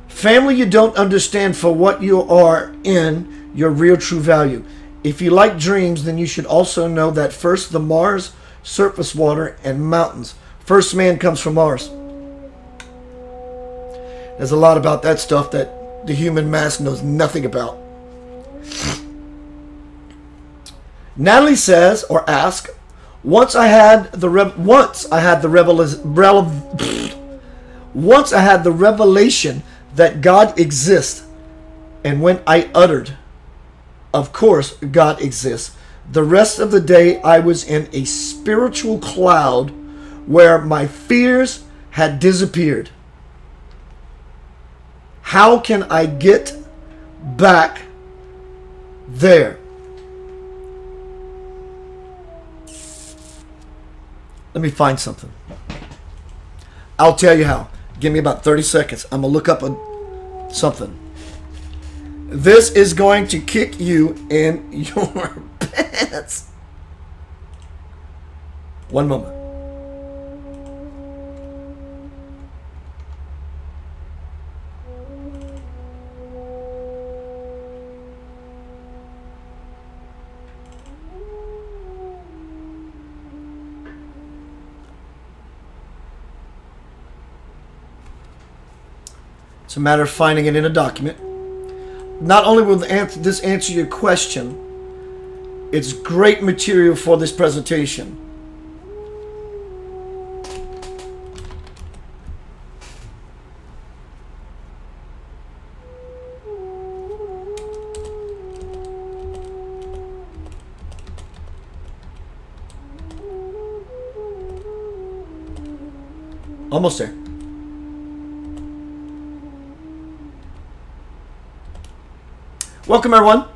Family you don't understand for what you are in your real true value. If you like dreams, then you should also know that first the Mars, surface water, and mountains. First man comes from Mars. There's a lot about that stuff that the human mass knows nothing about. Natalie says or asks, once I had the revelation that God exists, and when I uttered, of course God exists, the rest of the day I was in a spiritual cloud where my fears had disappeared. How can I get back there? Let me find something. I'll tell you how. Give me about 30 seconds. I'm going to look up something. This is going to kick you in your pants. One moment. It's a matter of finding it in a document. Not only will this answer your question, it's great material for this presentation. Almost there. Welcome, everyone.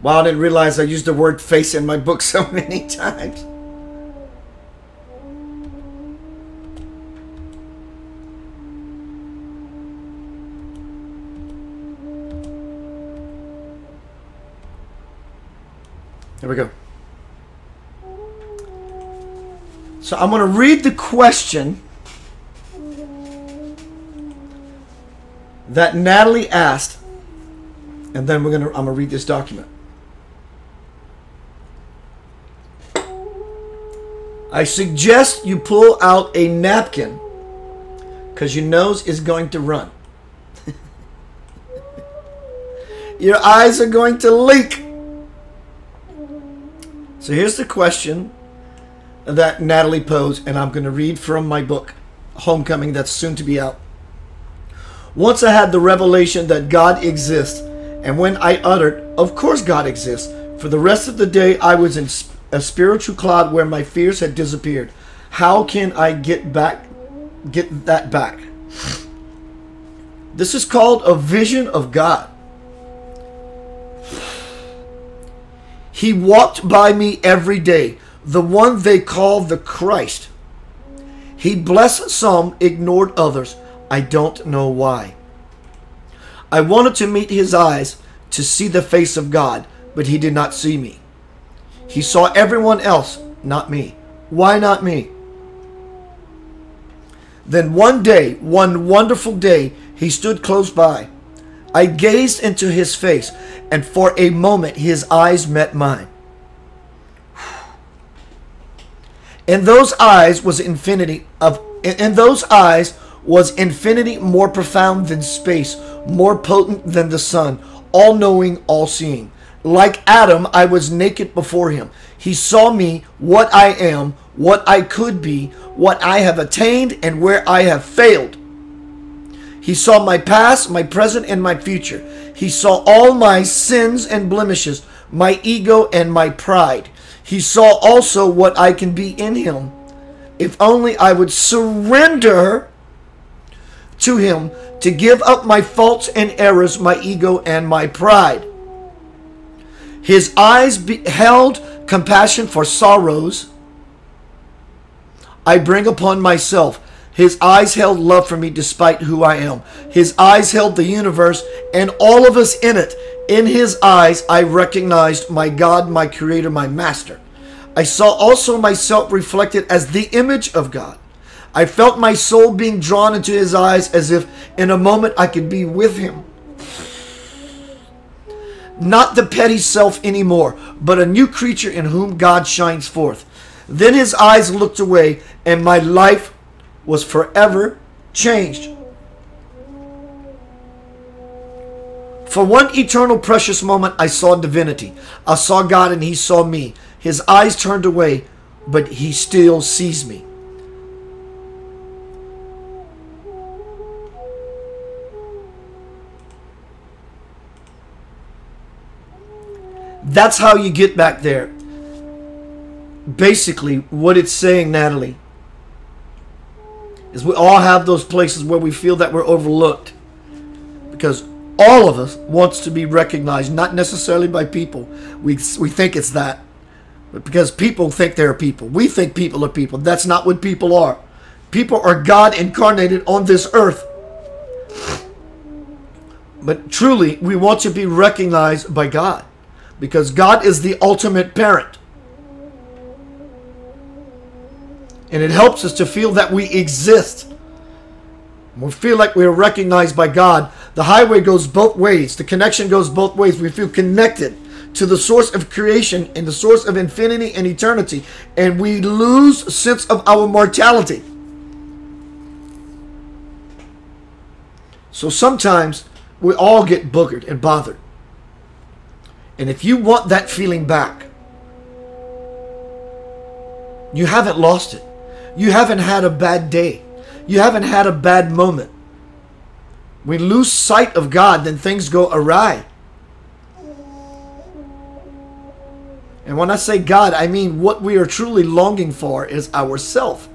Wow, I didn't realize I used the word face in my book so many times. There we go. So I'm going to read the question that Natalie asked, and then I'm gonna read this document. I suggest you pull out a napkin because your nose is going to run. Your eyes are going to leak. So here's the question that Natalie posed, and I'm going to read from my book, Homecoming, that's soon to be out. Once I had the revelation that God exists, and when I uttered, of course God exists, for the rest of the day I was in a spiritual cloud where my fears had disappeared. How can I get that back? This is called a vision of God. He walked by me every day, the one they call the Christ. He blessed some, ignored others. I don't know why. I wanted to meet his eyes to see the face of God, but he did not see me. He saw everyone else, not me. Why not me? Then one day, one wonderful day, he stood close by. I gazed into his face, and for a moment his eyes met mine. In those eyes was infinity more profound than space, more potent than the sun, all-knowing, all-seeing. Like Adam, I was naked before him. He saw me, what I am, what I could be, what I have attained, and where I have failed. He saw my past, my present, and my future. He saw all my sins and blemishes, my ego and my pride. He saw also what I can be in him. If only I would surrender to him to give up my faults and errors, my ego and my pride. His eyes beheld compassion for sorrows I bring upon myself. His eyes held love for me despite who I am. His eyes held the universe and all of us in it. In his eyes, I recognized my God, my creator, my master. I saw also myself reflected as the image of God. I felt my soul being drawn into his eyes as if in a moment I could be with him. Not the petty self anymore, but a new creature in whom God shines forth. Then his eyes looked away, and my life was forever changed. For one eternal precious moment, I saw divinity. I saw God and he saw me. His eyes turned away, but he still sees me. That's how you get back there. Basically, what it's saying, Natalie, is we all have those places where we feel that we're overlooked. Because all of us wants to be recognized, not necessarily by people. We think it's that. But because people think they're people. We think people are people. That's not what people are. People are God incarnated on this earth. But truly, we want to be recognized by God. Because God is the ultimate parent. And it helps us to feel that we exist. We feel like we're recognized by God. The highway goes both ways. The connection goes both ways. We feel connected to the source of creation and the source of infinity and eternity. And we lose sense of our mortality. So sometimes we all get boogered and bothered. And if you want that feeling back, you haven't lost it. You haven't had a bad day. You haven't had a bad moment. We lose sight of God, then things go awry. And when I say God, I mean what we are truly longing for is ourself.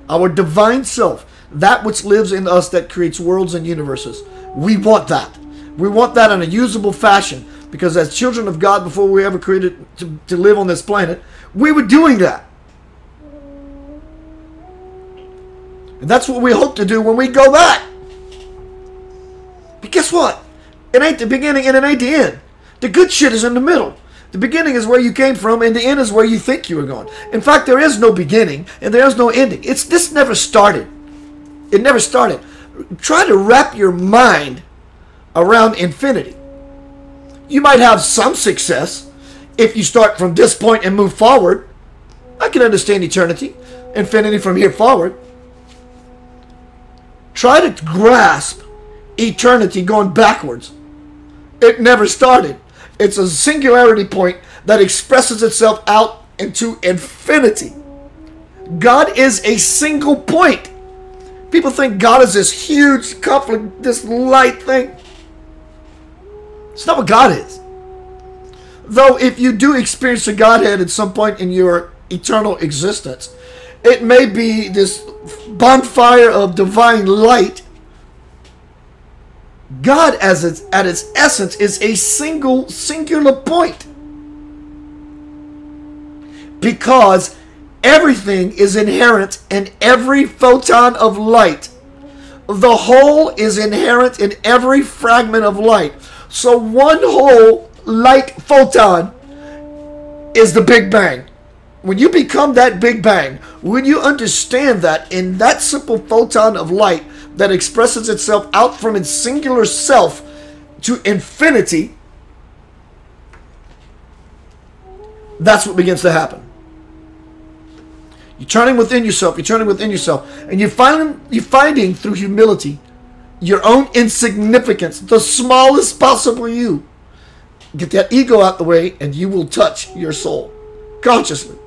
Our divine self. That which lives in us that creates worlds and universes. We want that. We want that in a usable fashion. Because as children of God, before we ever created to live on this planet, we were doing that. And that's what we hope to do when we go back. But guess what? It ain't the beginning and it ain't the end. The good shit is in the middle. The beginning is where you came from and the end is where you think you were going. In fact, there is no beginning and there is no ending. This never started. It never started. Try to wrap your mind around infinity. You might have some success if you start from this point and move forward. I can understand eternity, infinity from here forward. Try to grasp eternity going backwards. It never started. It's a singularity point that expresses itself out into infinity. God is a single point. People think God is this huge conflict, this light thing. It's not what God is. Though if you do experience the Godhead at some point in your eternal existence, it may be this bonfire of divine light. God at its essence is a singular point. Because everything is inherent in every photon of light. The whole is inherent in every fragment of light. So one whole light photon is the Big Bang. When you become that Big Bang, when you understand that in that simple photon of light that expresses itself out from its singular self to infinity, that's what begins to happen. You're turning within yourself, and you're finding through humility your own insignificance, the smallest possible you. Get that ego out the way, and you will touch your soul consciously.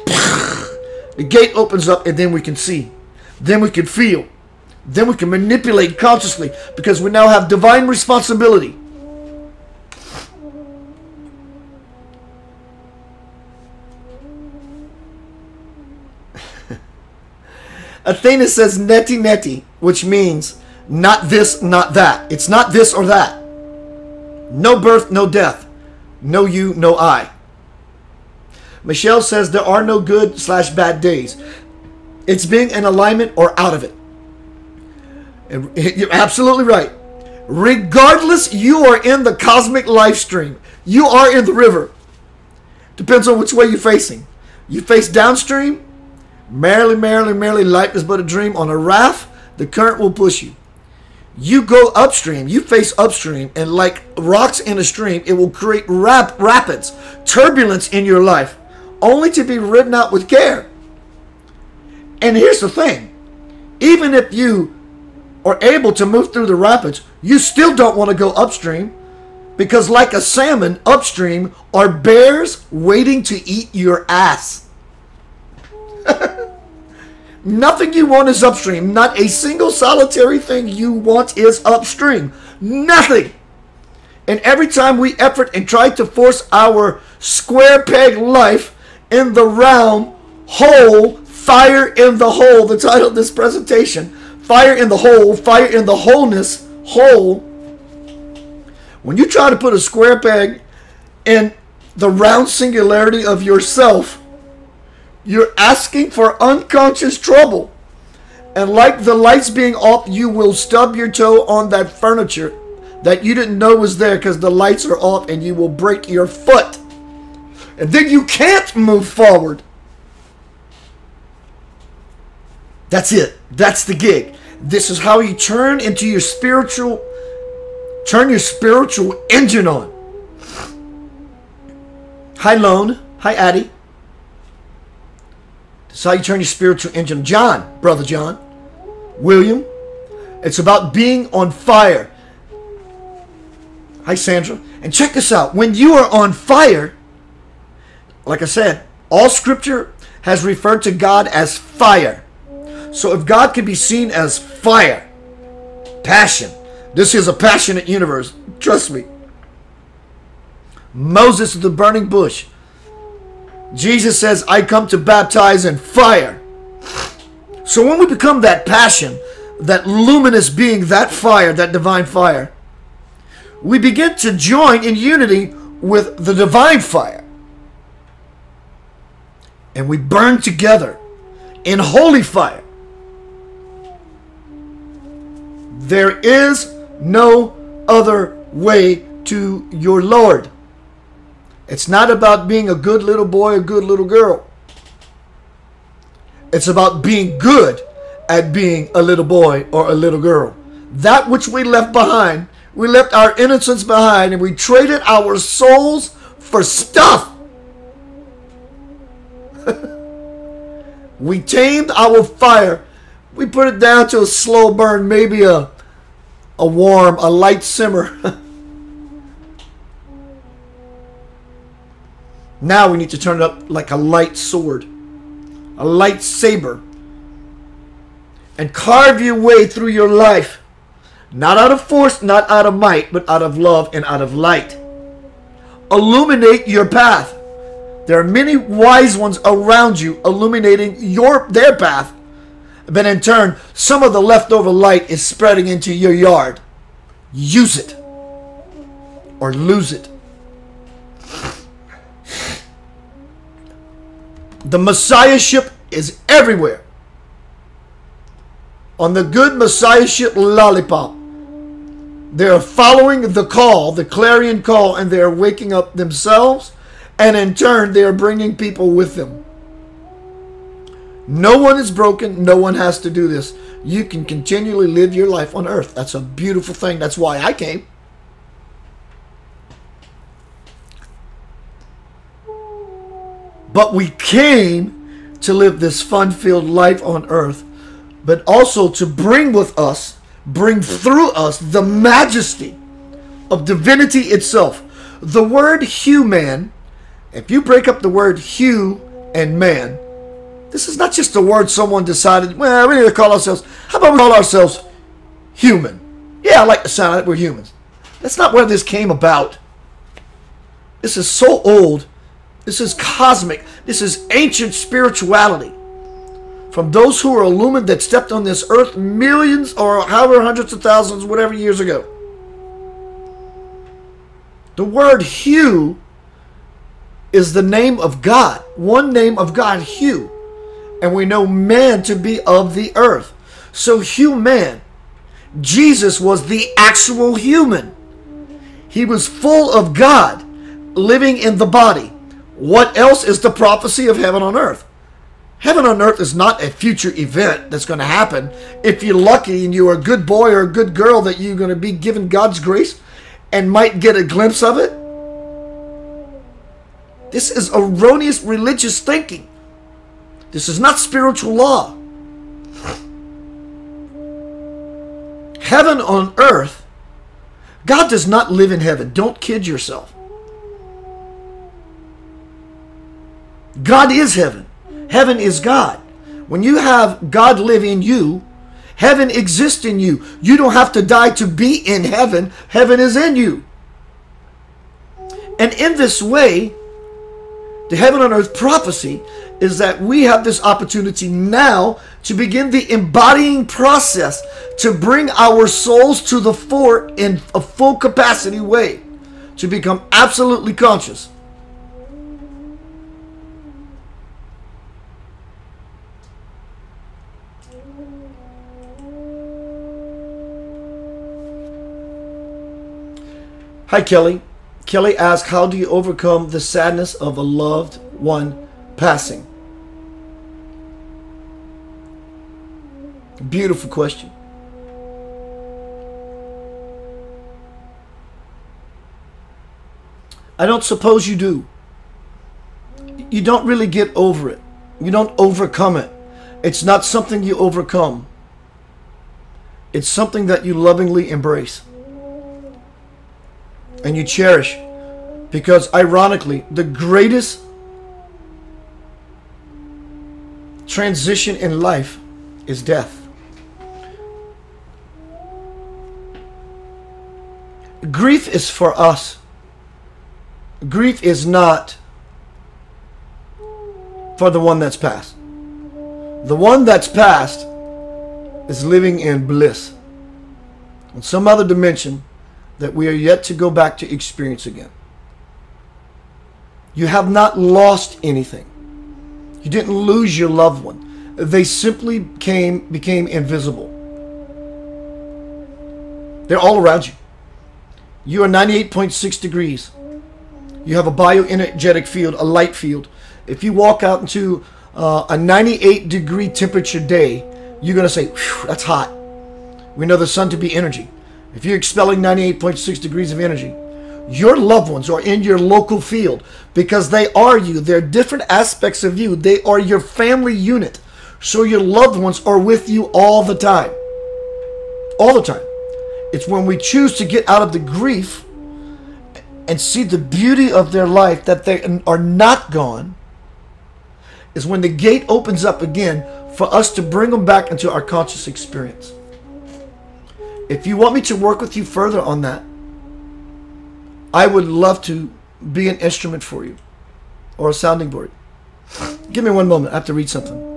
The gate opens up, and then we can see. Then we can feel. Then we can manipulate consciously, because we now have divine responsibility. Athena says neti neti, which means not this, not that. It's not this or that. No birth, no death. No you, no I. Michelle says there are no good/bad days. It's being in alignment or out of it. And you're absolutely right. Regardless, you are in the cosmic life stream. You are in the river. Depends on which way you're facing. You face downstream, merrily, life is but a dream. On a raft, the current will push you. You go upstream, you face upstream, and like rocks in a stream, it will create rapids, turbulence in your life, only to be ridden out with care. And here's the thing. Even if you are able to move through the rapids, you still don't want to go upstream, because like a salmon, upstream are bears waiting to eat your ass. Nothing you want is upstream. Not a single solitary thing you want is upstream. Nothing. And every time we effort and try to force our square peg life in the round hole, fire in the hole, the title of this presentation, fire in the hole, fire in the wholeness, hole. When you try to put a square peg in the round singularity of yourself, you're asking for unconscious trouble. And like the lights being off, you will stub your toe on that furniture that you didn't know was there because the lights are off, and you will break your foot. And then you can't move forward. That's it. That's the gig. This is how you turn your spiritual engine on. Hi, Lone. Hi, Addie. This is how you turn your spiritual engine. John, Brother John. William. It's about being on fire. Hi, Sandra. And check this out. When you are on fire, like I said, all scripture has referred to God as fire. So if God can be seen as fire, passion, this is a passionate universe. Trust me. Moses is the burning bush. Jesus says, I come to baptize in fire. So when we become that passion, that luminous being, that fire, that divine fire, we begin to join in unity with the divine fire. And we burn together in holy fire. There is no other way to your Lord. It's not about being a good little boy, a good little girl. It's about being good at being a little boy or a little girl. That which we left behind, we left our innocence behind, and we traded our souls for stuff. We tamed our fire. We put it down to a slow burn, maybe a light simmer. Now we need to turn it up like a light sword, a light saber, and carve your way through your life, not out of force, not out of might, but out of love and out of light. Illuminate your path. There are many wise ones around you illuminating their path, but in turn, some of the leftover light is spreading into your yard. Use it or lose it. The Messiahship is everywhere. On the good Messiahship lollipop, they are following the call, the clarion call, and they are waking up themselves, and in turn, they are bringing people with them. No one is broken. No one has to do this. You can continually live your life on earth. That's a beautiful thing. That's why I came. But we came to live this fun-filled life on earth, but also to bring through us the majesty of divinity itself. The word human, if you break up the word hue and man, this is not just a word someone decided, well, we need to call ourselves, how about we call ourselves human? Yeah, I like the sound of it, we're humans. That's not where this came about. This is so old. This is cosmic. This is ancient spirituality. From those who are illumined that stepped on this earth millions or however hundreds of thousands, whatever years ago. The word hue is the name of God. One name of God, Hu. And we know man to be of the earth. So human. Jesus was the actual human. He was full of God, living in the body. What else is the prophecy of heaven on earth? Heaven on earth is not a future event that's going to happen. If you're lucky and you're a good boy or a good girl, that you're going to be given God's grace and might get a glimpse of it. This is erroneous religious thinking. This is not spiritual law. Heaven on earth, God does not live in heaven. Don't kid yourself. God is heaven. Heaven is God. When you have God live in you, heaven exists in you. You don't have to die to be in heaven. Heaven is in you. And in this way, the heaven on earth prophecy is that we have this opportunity now to begin the embodying process to bring our souls to the fore in a full capacity way, to become absolutely conscious. Hi, Kelly. Kelly asks, how do you overcome the sadness of a loved one passing? Beautiful question. I don't suppose you do. You don't really get over it. You don't overcome it. It's not something you overcome. It's something that you lovingly embrace and you cherish, because ironically, the greatest transition in life is death. Grief is for us. Grief is not for the one that's passed. The one that's passed is living in bliss, in some other dimension that we are yet to go back to experience again. You have not lost anything. You didn't lose your loved one. They simply became invisible. They're all around you. You are 98.6 degrees. You have a bioenergetic field, a light field. If you walk out into a 98 degree temperature day, you're going to say, "Whew, that's hot." We know the sun to be energy. If you're expelling 98.6 degrees of energy, your loved ones are in your local field because they are you. They're different aspects of you. They are your family unit. So your loved ones are with you all the time. All the time. It's when we choose to get out of the grief and see the beauty of their life, that they are not gone, is when the gate opens up again for us to bring them back into our conscious experience. If you want me to work with you further on that, I would love to be an instrument for you, or a sounding board. Give me one moment. I have to read something.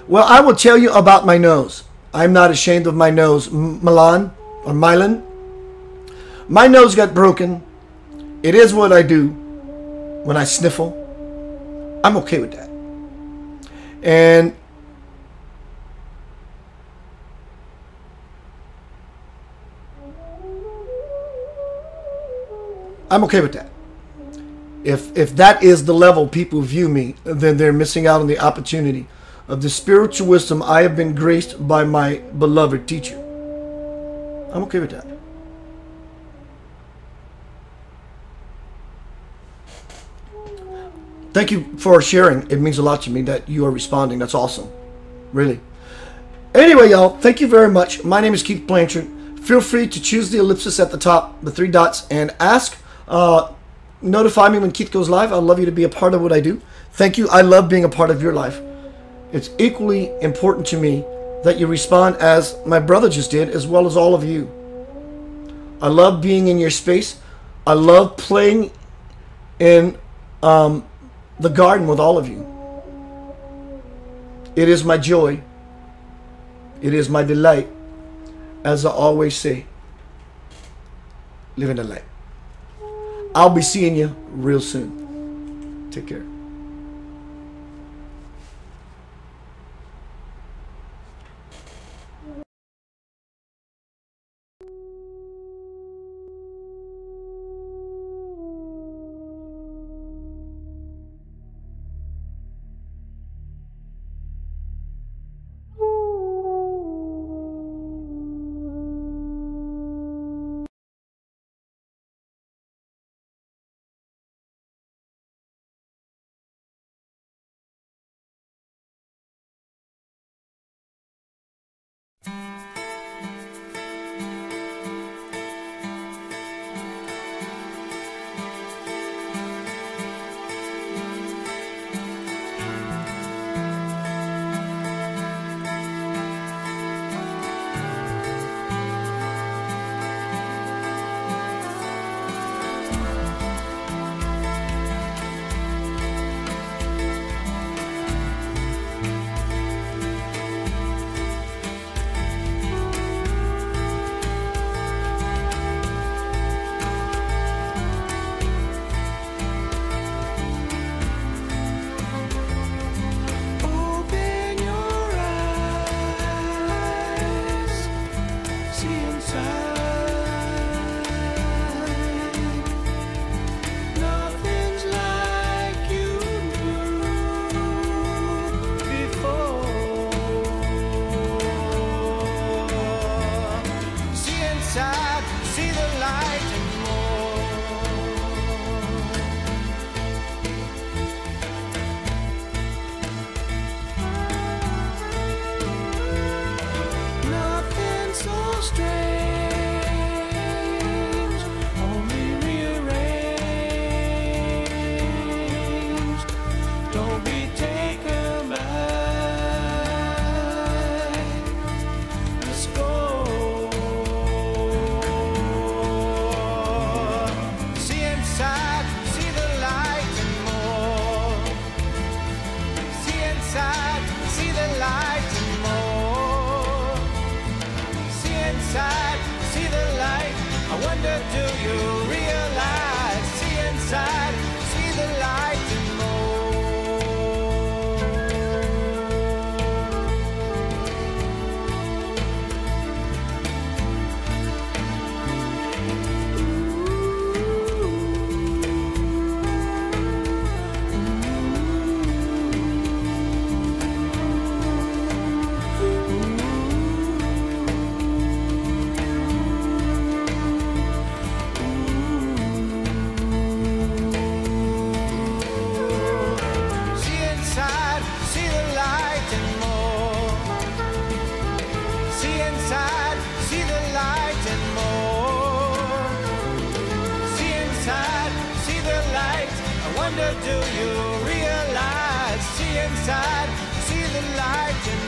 Well, I will tell you about my nose. I'm not ashamed of my nose. Milan. My nose got broken. It is what I do when I sniffle. I'm okay with that. And I'm okay with that. If that is the level people view me, then they're missing out on the opportunity of the spiritual wisdom I have been graced by my beloved teacher. I'm okay with that. Thank you for sharing. It means a lot to me that you are responding. That's awesome. Really. Anyway, y'all, thank you very much. My name is Keith Blanchard. Feel free to choose the ellipsis at the top, the 3 dots, and ask. Notify me when Keith goes live. I'd love you to be a part of what I do. Thank you. I love being a part of your life. It's equally important to me that you respond as my brother just did, as well as all of you. I love being in your space. I love playing in the garden with all of you. It is my joy. It is my delight. As I always say, live in the light. I'll be seeing you real soon. Take care. Open your eyes, see inside. Nothing's like you knew before. See inside, see the light and more. Nothing so strange, only rearranged. Don't be taken back. Let's go. See inside, see the light and more. See inside, see the light and more. See inside, see the light. I wonder, do you realize? See inside, see the light and see inside, see the light and more. See inside, see the light and more. See inside, see the light. I wonder, do you realize? See inside, see the light and